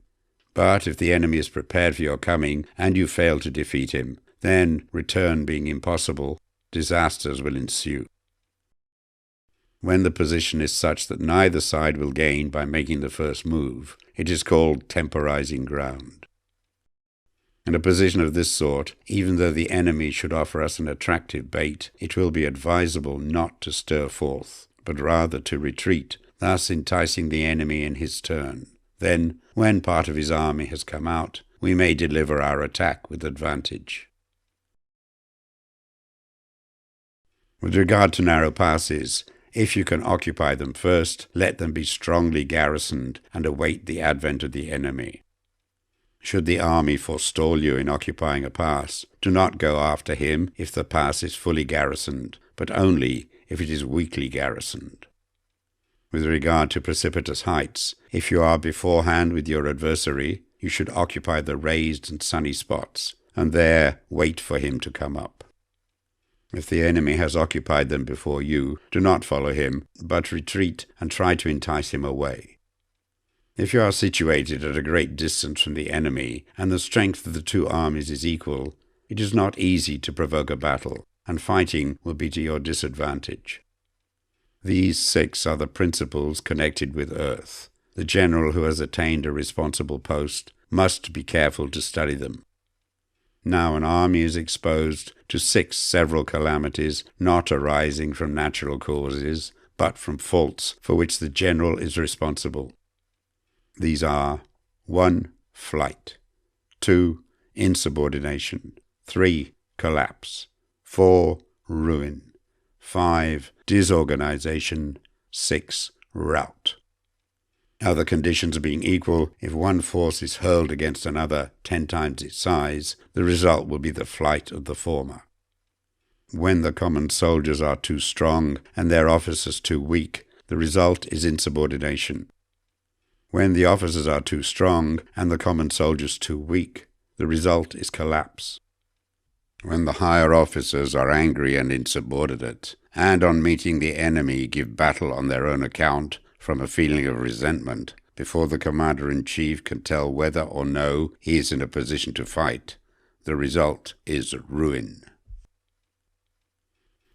But if the enemy is prepared for your coming, and you fail to defeat him, then, return being impossible, disasters will ensue. When the position is such that neither side will gain by making the first move, it is called temporizing ground. In a position of this sort, even though the enemy should offer us an attractive bait, it will be advisable not to stir forth, but rather to retreat, thus enticing the enemy in his turn. Then, when part of his army has come out, we may deliver our attack with advantage. With regard to narrow passes, if you can occupy them first, let them be strongly garrisoned and await the advent of the enemy. Should the army forestall you in occupying a pass, do not go after him if the pass is fully garrisoned, but only if it is weakly garrisoned. With regard to precipitous heights, if you are beforehand with your adversary, you should occupy the raised and sunny spots, and there wait for him to come up. If the enemy has occupied them before you, do not follow him, but retreat and try to entice him away. If you are situated at a great distance from the enemy, and the strength of the 2 armies is equal, it is not easy to provoke a battle, and fighting will be to your disadvantage. These 6 are the principles connected with earth. The general who has attained a responsible post must be careful to study them. Now an army is exposed to 6 several calamities not arising from natural causes, but from faults for which the general is responsible. These are: 1. Flight. 2. Insubordination. 3. Collapse. 4. Ruin. 5. Disorganization. 6. Rout. Other conditions being equal, if one force is hurled against another 10 times its size, the result will be the flight of the former. When the common soldiers are too strong and their officers too weak, the result is insubordination. When the officers are too strong and the common soldiers too weak, the result is collapse. When the higher officers are angry and insubordinate, and on meeting the enemy give battle on their own account from a feeling of resentment, before the commander-in-chief can tell whether or no he is in a position to fight, the result is ruin.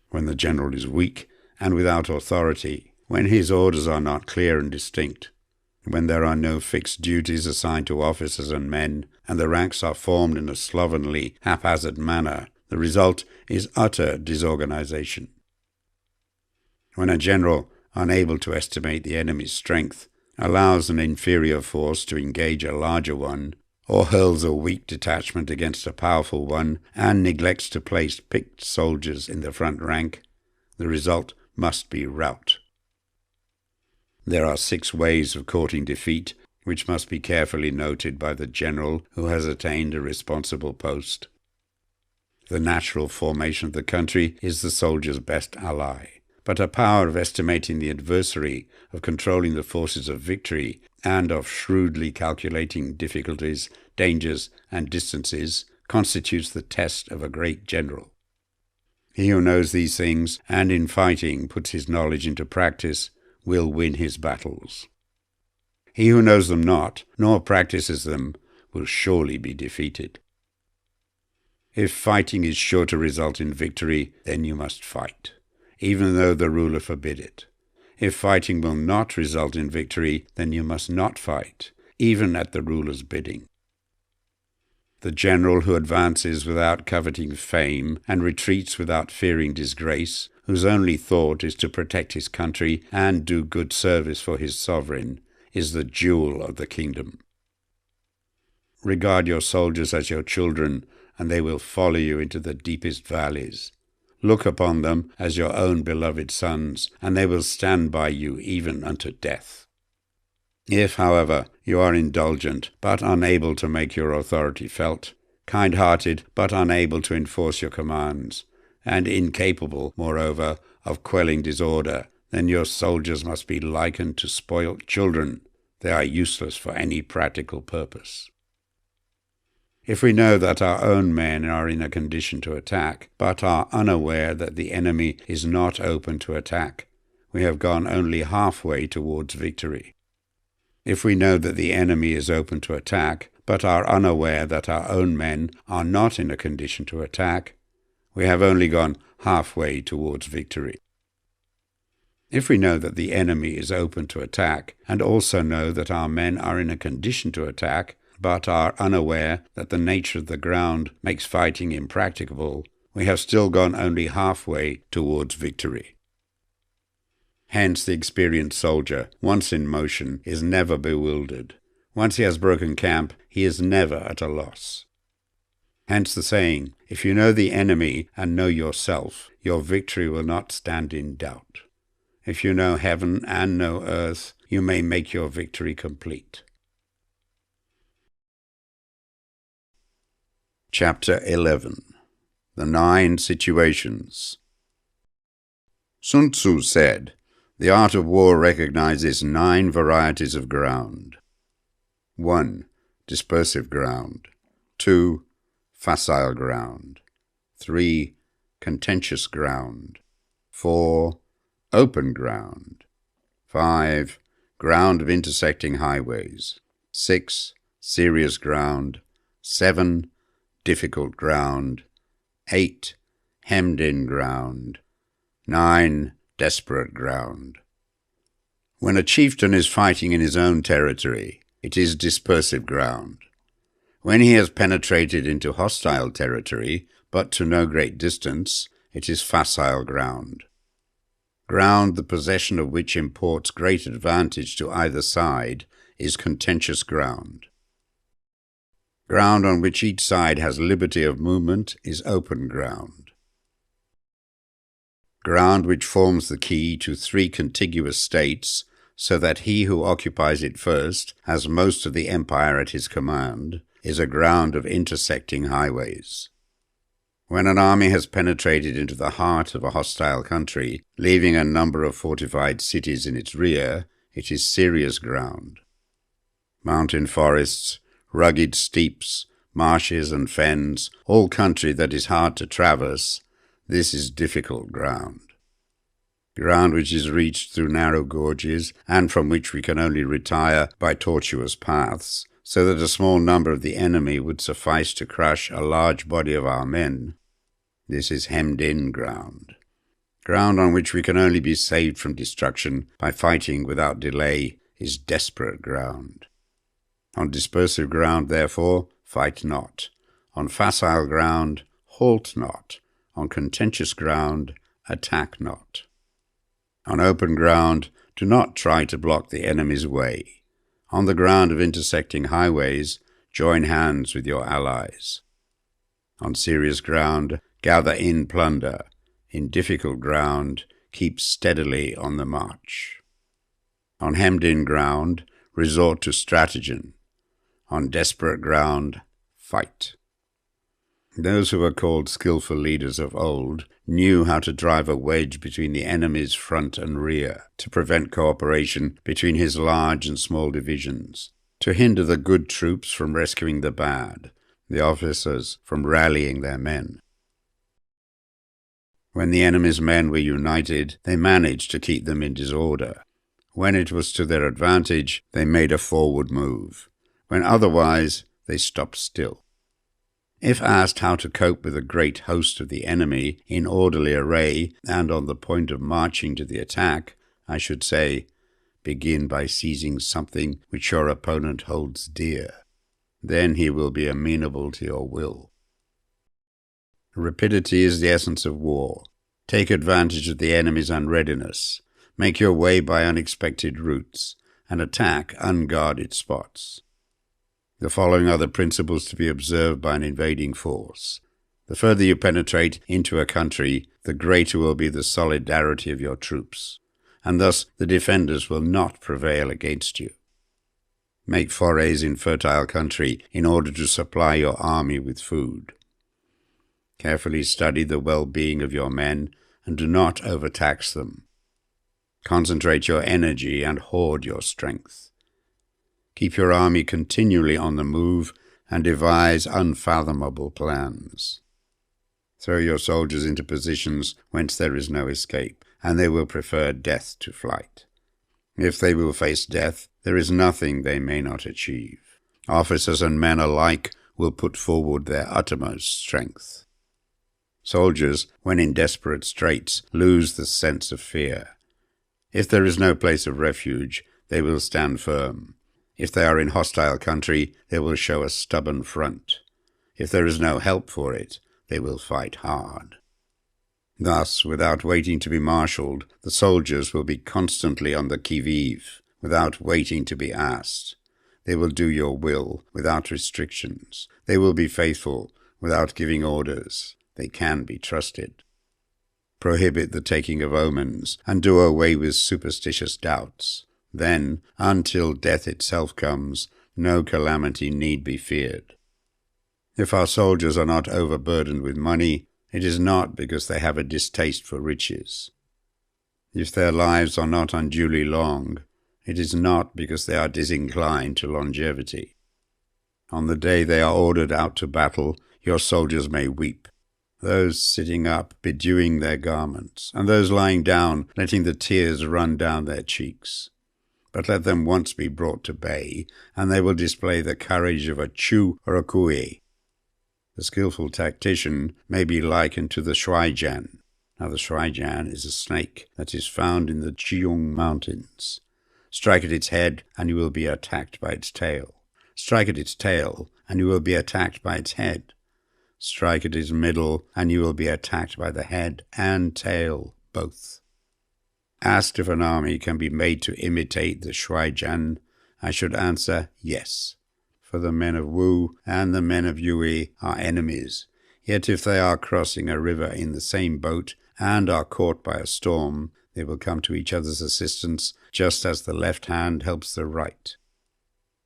When the general is weak and without authority, when his orders are not clear and distinct, when there are no fixed duties assigned to officers and men, and the ranks are formed in a slovenly, haphazard manner, the result is utter disorganization. When a general, unable to estimate the enemy's strength, allows an inferior force to engage a larger one, or hurls a weak detachment against a powerful one, and neglects to place picked soldiers in the front rank, the result must be rout. There are 6 ways of courting defeat, which must be carefully noted by the general who has attained a responsible post. The natural formation of the country is the soldier's best ally, but a power of estimating the adversary, of controlling the forces of victory, and of shrewdly calculating difficulties, dangers, and distances, constitutes the test of a great general. He who knows these things, and in fighting puts his knowledge into practice, will win his battles. He who knows them not, nor practices them, will surely be defeated. If fighting is sure to result in victory, then you must fight, even though the ruler forbid it. If fighting will not result in victory, then you must not fight, even at the ruler's bidding. The general who advances without coveting fame and retreats without fearing disgrace whose only thought is to protect his country and do good service for his sovereign, is the jewel of the kingdom. Regard your soldiers as your children, and they will follow you into the deepest valleys. Look upon them as your own beloved sons, and they will stand by you even unto death. If, however, you are indulgent, but unable to make your authority felt, kind-hearted, but unable to enforce your commands, and incapable, moreover, of quelling disorder, then your soldiers must be likened to spoilt children. They are useless for any practical purpose. If we know that our own men are in a condition to attack, but are unaware that the enemy is not open to attack, we have gone only halfway towards victory. If we know that the enemy is open to attack, but are unaware that our own men are not in a condition to attack, we have only gone halfway towards victory. If we know that the enemy is open to attack, and also know that our men are in a condition to attack, but are unaware that the nature of the ground makes fighting impracticable, we have still gone only halfway towards victory. Hence the experienced soldier, once in motion, is never bewildered. Once he has broken camp, he is never at a loss. Hence the saying, if you know the enemy and know yourself, your victory will not stand in doubt. If you know heaven and know earth, you may make your victory complete. Chapter 11. The 9 Situations. Sun Tzu said, "The art of war recognizes 9 varieties of ground. 1. Dispersive ground. 2. Facile ground. 3. Contentious ground. 4. Open ground. 5. Ground of intersecting highways. 6. Serious ground. 7. Difficult ground. 8. Hemmed-in ground. 9. Desperate ground." When a chieftain is fighting in his own territory, it is dispersive ground. When he has penetrated into hostile territory, but to no great distance, it is facile ground. Ground the possession of which imports great advantage to either side is contentious ground. Ground on which each side has liberty of movement is open ground. Ground which forms the key to 3 contiguous states, so that he who occupies it first has most of the empire at his command, is a ground of intersecting highways. When an army has penetrated into the heart of a hostile country, leaving a number of fortified cities in its rear, it is serious ground. Mountain forests, rugged steeps, marshes and fens, all country that is hard to traverse, this is difficult ground. Ground which is reached through narrow gorges, and from which we can only retire by tortuous paths, so that a small number of the enemy would suffice to crush a large body of our men. This is hemmed-in ground. Ground on which we can only be saved from destruction by fighting without delay is desperate ground. On dispersive ground, therefore, fight not. On facile ground, halt not. On contentious ground, attack not. On open ground, do not try to block the enemy's way. On the ground of intersecting highways, join hands with your allies. On serious ground, gather in plunder. In difficult ground, keep steadily on the march. On hemmed-in ground, resort to stratagem. On desperate ground, fight. Those who were called skillful leaders of old knew how to drive a wedge between the enemy's front and rear, to prevent cooperation between his large and small divisions, to hinder the good troops from rescuing the bad, the officers from rallying their men. When the enemy's men were united, they managed to keep them in disorder. When it was to their advantage, they made a forward move. When otherwise, they stopped still. If asked how to cope with a great host of the enemy in orderly array and on the point of marching to the attack, I should say, begin by seizing something which your opponent holds dear. Then he will be amenable to your will. Rapidity is the essence of war. Take advantage of the enemy's unreadiness, make your way by unexpected routes, and attack unguarded spots. The following are the principles to be observed by an invading force. The further you penetrate into a country, the greater will be the solidarity of your troops, and thus the defenders will not prevail against you. Make forays in fertile country in order to supply your army with food. Carefully study the well-being of your men and do not overtax them. Concentrate your energy and hoard your strength. Keep your army continually on the move and devise unfathomable plans. Throw your soldiers into positions whence there is no escape, and they will prefer death to flight. If they will face death, there is nothing they may not achieve. Officers and men alike will put forward their uttermost strength. Soldiers, when in desperate straits, lose the sense of fear. If there is no place of refuge, they will stand firm. If they are in hostile country, they will show a stubborn front. If there is no help for it, they will fight hard. Thus, without waiting to be marshalled, the soldiers will be constantly on the qui-vive, without waiting to be asked. They will do your will without restrictions. They will be faithful without giving orders. They can be trusted. Prohibit the taking of omens, and do away with superstitious doubts. Then, until death itself comes, no calamity need be feared. If our soldiers are not overburdened with money, it is not because they have a distaste for riches. If their lives are not unduly long, it is not because they are disinclined to longevity. On the day they are ordered out to battle, your soldiers may weep, those sitting up bedewing their garments, and those lying down letting the tears run down their cheeks. But let them once be brought to bay, and they will display the courage of a Chu or a Kui. The skillful tactician may be likened to the shuaijian. Now the shuaijian is a snake that is found in the Jiong Mountains. Strike at its head, and you will be attacked by its tail. Strike at its tail, and you will be attacked by its head. Strike at its middle, and you will be attacked by the head and tail, both. Asked if an army can be made to imitate the shuaijian, I should answer yes. For the men of Wu and the men of Yue are enemies, yet if they are crossing a river in the same boat and are caught by a storm, they will come to each other's assistance, just as the left hand helps the right.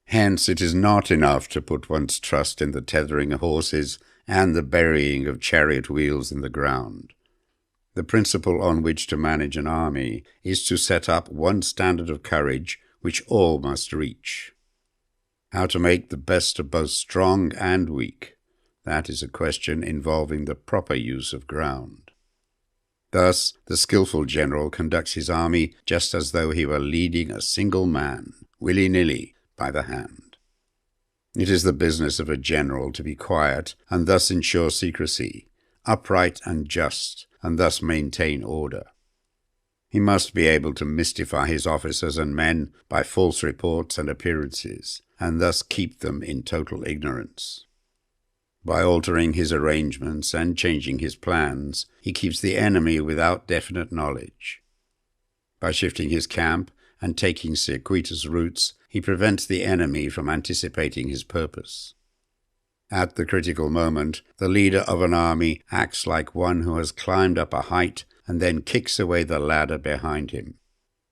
Hence it is not enough to put one's trust in the tethering of horses and the burying of chariot wheels in the ground. The principle on which to manage an army is to set up one standard of courage which all must reach. How to make the best of both strong and weak, that is a question involving the proper use of ground. Thus, the skillful general conducts his army just as though he were leading a single man, willy-nilly, by the hand. It is the business of a general to be quiet and thus ensure secrecy, upright and just, and thus maintain order. He must be able to mystify his officers and men by false reports and appearances, and thus keep them in total ignorance. By altering his arrangements and changing his plans, he keeps the enemy without definite knowledge. By shifting his camp and taking circuitous routes, he prevents the enemy from anticipating his purpose. At the critical moment, the leader of an army acts like one who has climbed up a height and then kicks away the ladder behind him.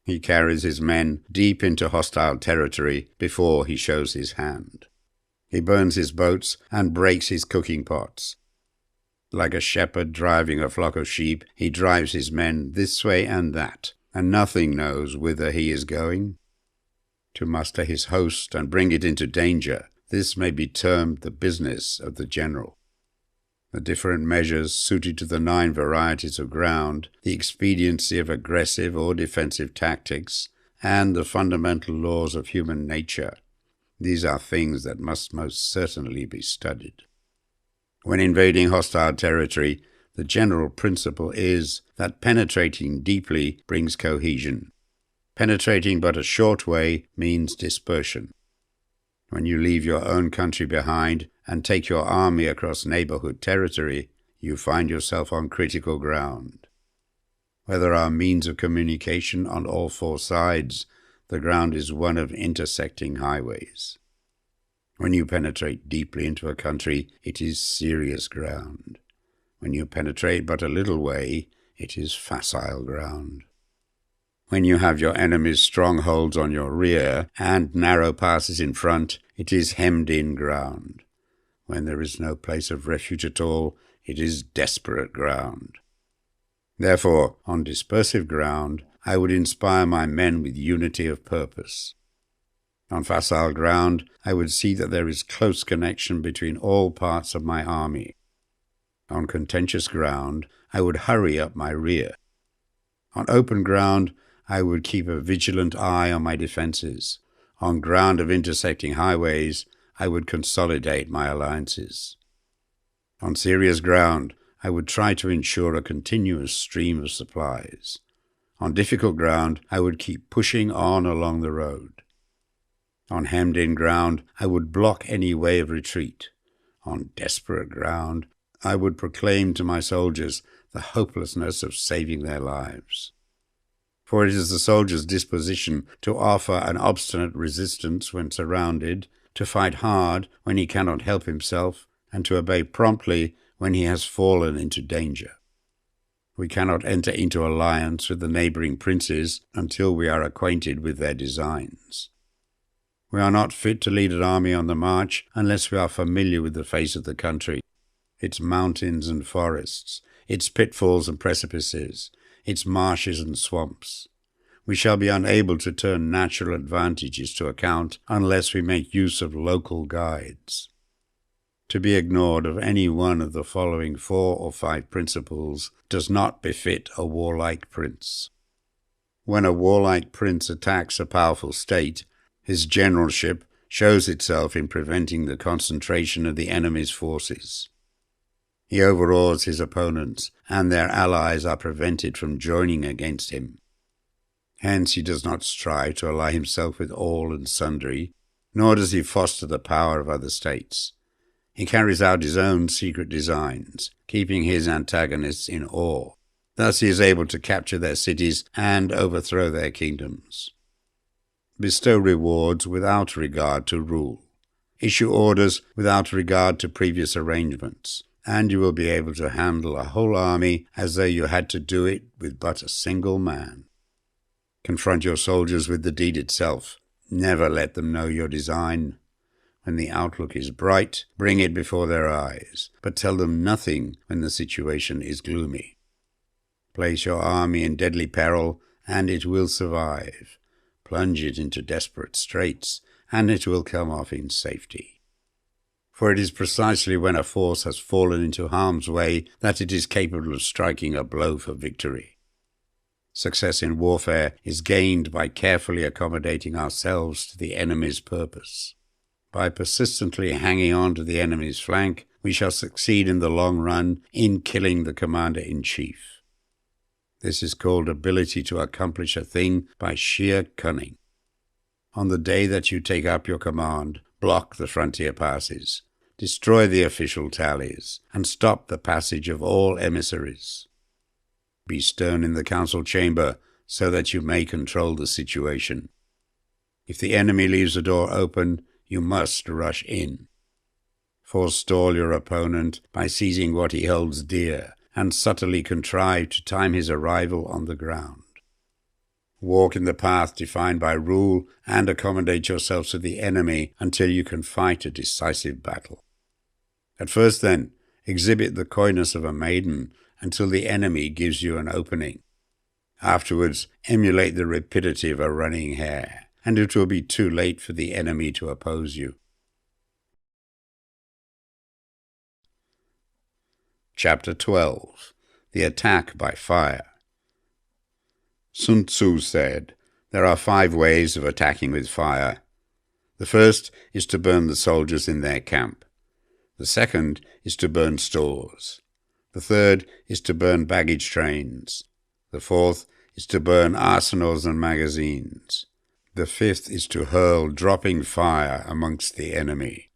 He carries his men deep into hostile territory before he shows his hand. He burns his boats and breaks his cooking pots. Like a shepherd driving a flock of sheep, he drives his men this way and that, and nothing knows whither he is going. To muster his host and bring it into danger, this may be termed the business of the general. The different measures suited to the 9 varieties of ground, the expediency of aggressive or defensive tactics, and the fundamental laws of human nature, these are things that must most certainly be studied. When invading hostile territory, the general principle is that penetrating deeply brings cohesion. Penetrating but a short way means dispersion. When you leave your own country behind and take your army across neighborhood territory, you find yourself on critical ground. Where there are means of communication on all four sides, the ground is one of intersecting highways. When you penetrate deeply into a country, it is serious ground. When you penetrate but a little way, it is facile ground. When you have your enemy's strongholds on your rear and narrow passes in front, it is hemmed-in ground. When there is no place of refuge at all, it is desperate ground. Therefore, on dispersive ground, I would inspire my men with unity of purpose. On facile ground, I would see that there is close connection between all parts of my army. On contentious ground, I would hurry up my rear. On open ground, I would keep a vigilant eye on my defences. On ground of intersecting highways, I would consolidate my alliances. On serious ground, I would try to ensure a continuous stream of supplies. On difficult ground, I would keep pushing on along the road. On hemmed-in ground, I would block any way of retreat. On desperate ground, I would proclaim to my soldiers the hopelessness of saving their lives. For it is the soldier's disposition to offer an obstinate resistance when surrounded, to fight hard when he cannot help himself, and to obey promptly when he has fallen into danger. We cannot enter into alliance with the neighbouring princes until we are acquainted with their designs. We are not fit to lead an army on the march unless we are familiar with the face of the country, its mountains and forests, its pitfalls and precipices, its marshes and swamps. We shall be unable to turn natural advantages to account unless we make use of local guides. To be ignored of any one of the following 4 or 5 principles does not befit a warlike prince. When a warlike prince attacks a powerful state, his generalship shows itself in preventing the concentration of the enemy's forces. He overawes his opponents, and their allies are prevented from joining against him. Hence he does not strive to ally himself with all and sundry, nor does he foster the power of other states. He carries out his own secret designs, keeping his antagonists in awe. Thus he is able to capture their cities and overthrow their kingdoms. Bestow rewards without regard to rule. Issue orders without regard to previous arrangements, and you will be able to handle a whole army as though you had to do it with but a single man. Confront your soldiers with the deed itself. Never let them know your design. When the outlook is bright, bring it before their eyes, but tell them nothing when the situation is gloomy. Place your army in deadly peril, and it will survive. Plunge it into desperate straits, and it will come off in safety. For it is precisely when a force has fallen into harm's way that it is capable of striking a blow for victory. Success in warfare is gained by carefully accommodating ourselves to the enemy's purpose. By persistently hanging on to the enemy's flank, we shall succeed in the long run in killing the commander-in-chief. This is called ability to accomplish a thing by sheer cunning. On the day that you take up your command, block the frontier passes, destroy the official tallies, and stop the passage of all emissaries. Be stern in the council chamber so that you may control the situation. If the enemy leaves the door open, you must rush in. Forestall your opponent by seizing what he holds dear, and subtly contrive to time his arrival on the ground. Walk in the path defined by rule, and accommodate yourselves to the enemy until you can fight a decisive battle. At first, then, exhibit the coyness of a maiden until the enemy gives you an opening. Afterwards, emulate the rapidity of a running hare, and it will be too late for the enemy to oppose you. Chapter 12. The Attack by Fire. Sun Tzu said, "There are 5 ways of attacking with fire. The first is to burn the soldiers in their camp. The second is to burn stores. The third is to burn baggage trains. The fourth is to burn arsenals and magazines. The fifth is to hurl dropping fire amongst the enemy."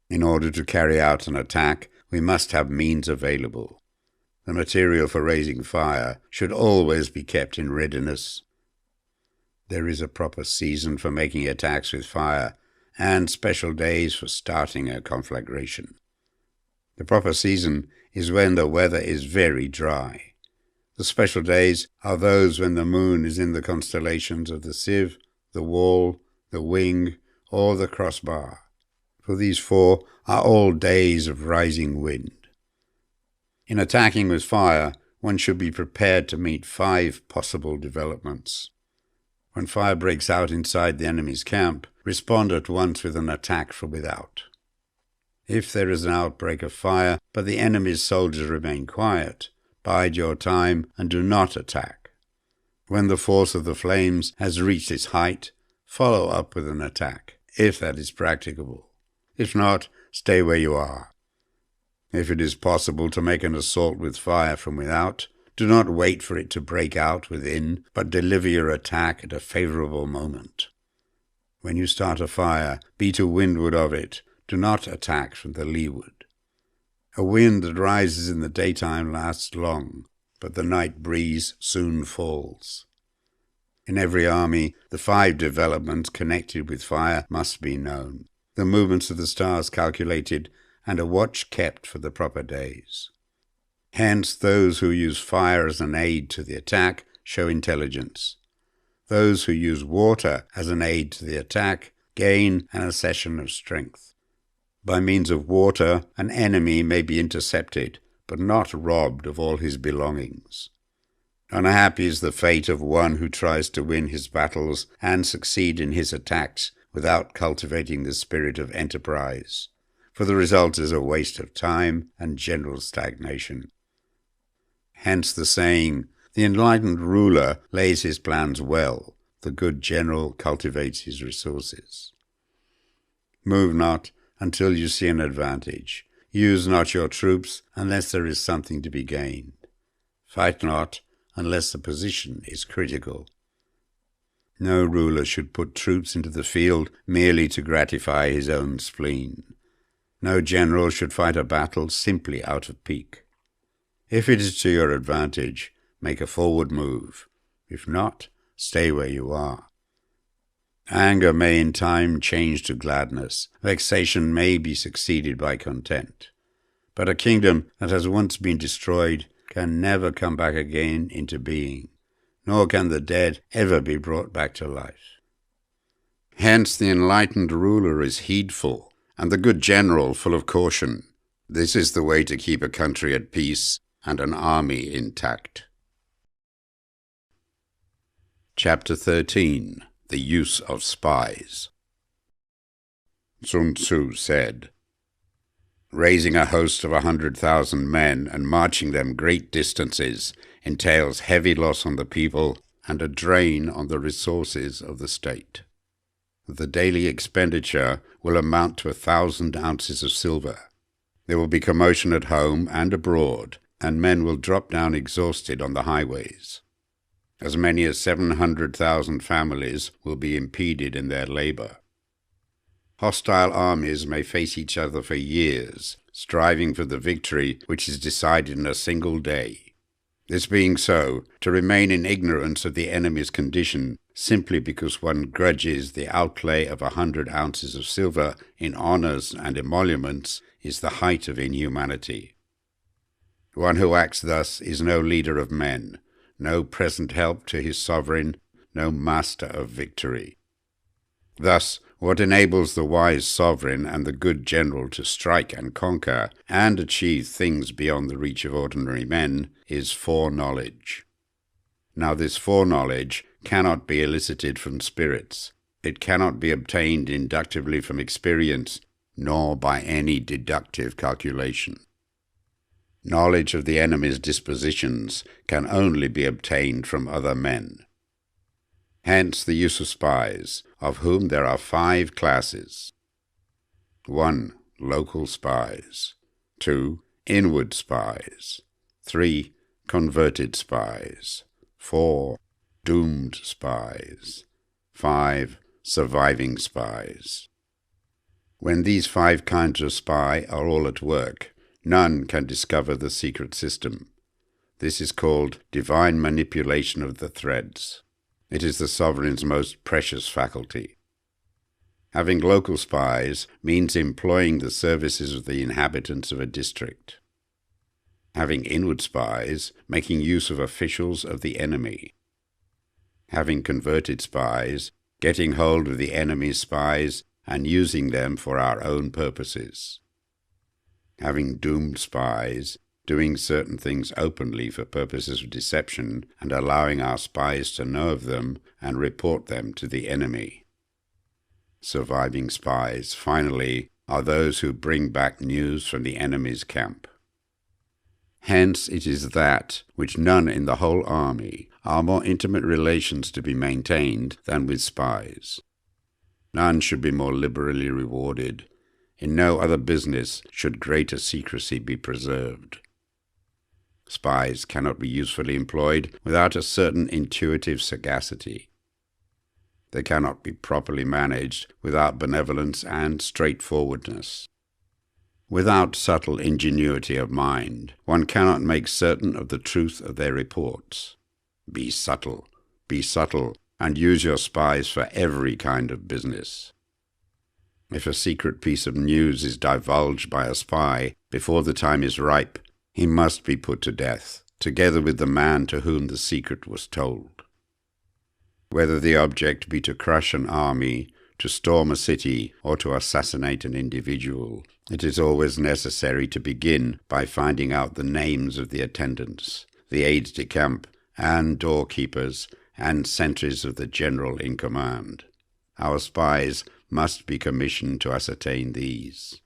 In order to carry out an attack, we must have means available. the material for raising fire, should always be kept in readiness. There is a proper season for making attacks with fire, and special days for starting a conflagration. The proper season is when the weather is very dry. The special days are those when the moon is in the constellations of the sieve, the wall, the wing, or the crossbar, for these four are all days of rising wind. In attacking with fire, one should be prepared to meet 5 possible developments. When fire breaks out inside the enemy's camp, respond at once with an attack from without. If there is an outbreak of fire, but the enemy's soldiers remain quiet, bide your time and do not attack. When the force of the flames has reached its height, follow up with an attack, if that is practicable. If not, stay where you are. If it is possible to make an assault with fire from without, do not wait for it to break out within, but deliver your attack at a favorable moment. When you start a fire, be to windward of it. Do not attack from the leeward. A wind that rises in the daytime lasts long, but the night breeze soon falls. In every army, the 5 developments connected with fire must be known, the movements of the stars calculated, and a watch kept for the proper days. Hence, those who use fire as an aid to the attack show intelligence. Those who use water as an aid to the attack gain an accession of strength. By means of water, an enemy may be intercepted, but not robbed of all his belongings. Unhappy is the fate of one who tries to win his battles and succeed in his attacks without cultivating the spirit of enterprise, for the result is a waste of time and general stagnation. Hence the saying, the enlightened ruler lays his plans well, the good general cultivates his resources. Move not until you see an advantage. Use not your troops unless there is something to be gained. Fight not unless the position is critical. No ruler should put troops into the field merely to gratify his own spleen. No general should fight a battle simply out of pique. If it is to your advantage, make a forward move. If not, stay where you are. Anger may in time change to gladness. Vexation may be succeeded by content. But a kingdom that has once been destroyed can never come back again into being, nor can the dead ever be brought back to life. Hence the enlightened ruler is heedful, and the good general full of caution. This is the way to keep a country at peace and an army intact. Chapter 13. The Use of Spies. Sun Tzu said, "Raising a host of 100,000 men and marching them great distances entails heavy loss on the people and a drain on the resources of the state. The daily expenditure will amount to 1,000 ounces of silver. There will be commotion at home and abroad, and men will drop down exhausted on the highways. As many as 700,000 families will be impeded in their labor. Hostile armies may face each other for years, striving for the victory which is decided in a single day. This being so, to remain in ignorance of the enemy's condition simply because one grudges the outlay of 100 ounces of silver in honors and emoluments is the height of inhumanity. One who acts thus is no leader of men, no present help to his sovereign, no master of victory. Thus, what enables the wise sovereign and the good general to strike and conquer and achieve things beyond the reach of ordinary men is foreknowledge. Now this foreknowledge cannot be elicited from spirits. It cannot be obtained inductively from experience, nor by any deductive calculation. Knowledge of the enemy's dispositions can only be obtained from other men. Hence the use of spies, of whom there are 5 classes. 1. Local spies. 2. Inward spies. 3. Converted spies. 4. Doomed spies. 5. Surviving spies. When these 5 kinds of spy are all at work, none can discover the secret system. This is called divine manipulation of the threads. It is the sovereign's most precious faculty. Having local spies means employing the services of the inhabitants of a district. Having inward spies, making use of officials of the enemy. Having converted spies, getting hold of the enemy's spies and using them for our own purposes. Having doomed spies, doing certain things openly for purposes of deception and allowing our spies to know of them and report them to the enemy. Surviving spies, finally, are those who bring back news from the enemy's camp. Hence it is that, which none in the whole army, are more intimate relations to be maintained than with spies. None should be more liberally rewarded. In no other business should greater secrecy be preserved. Spies cannot be usefully employed without a certain intuitive sagacity. They cannot be properly managed without benevolence and straightforwardness. Without subtle ingenuity of mind, one cannot make certain of the truth of their reports. Be subtle, and use your spies for every kind of business. If a secret piece of news is divulged by a spy before the time is ripe, he must be put to death, together with the man to whom the secret was told. Whether the object be to crush an army, to storm a city, or to assassinate an individual, it is always necessary to begin by finding out the names of the attendants, the aides-de-camp, and doorkeepers, and sentries of the general in command. Our spies must be commissioned to ascertain these.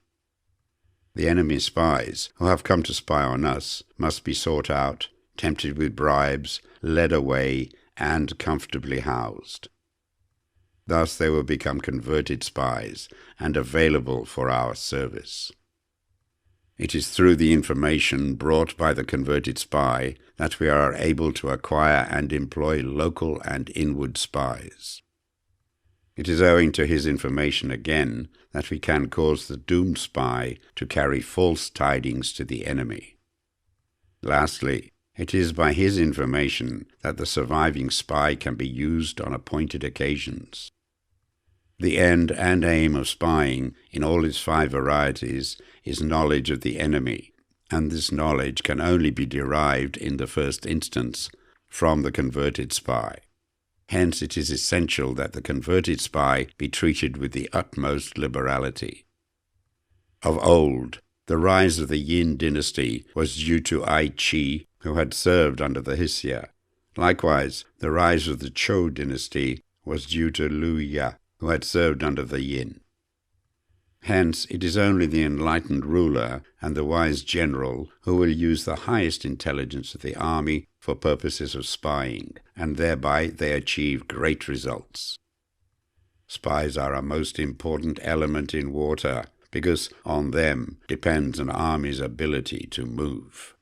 The enemy's spies, who have come to spy on us, must be sought out, tempted with bribes, led away, and comfortably housed. Thus they will become converted spies and available for our service. It is through the information brought by the converted spy that we are able to acquire and employ local and inward spies. It is owing to his information again that we can cause the doomed spy to carry false tidings to the enemy. Lastly, it is by his information that the surviving spy can be used on appointed occasions. The end and aim of spying, in all its 5 varieties, is knowledge of the enemy, and this knowledge can only be derived in the first instance from the converted spy. Hence it is essential that the converted spy be treated with the utmost liberality. Of old, the rise of the Yin dynasty was due to Ai Chi, who had served under the Hsia. Likewise, the rise of the Zhou dynasty was due to Liu Ya, who had served under the Yin. Hence, it is only the enlightened ruler and the wise general who will use the highest intelligence of the army for purposes of spying, and thereby they achieve great results. Spies are a most important element in warfare, because on them depends an army's ability to move.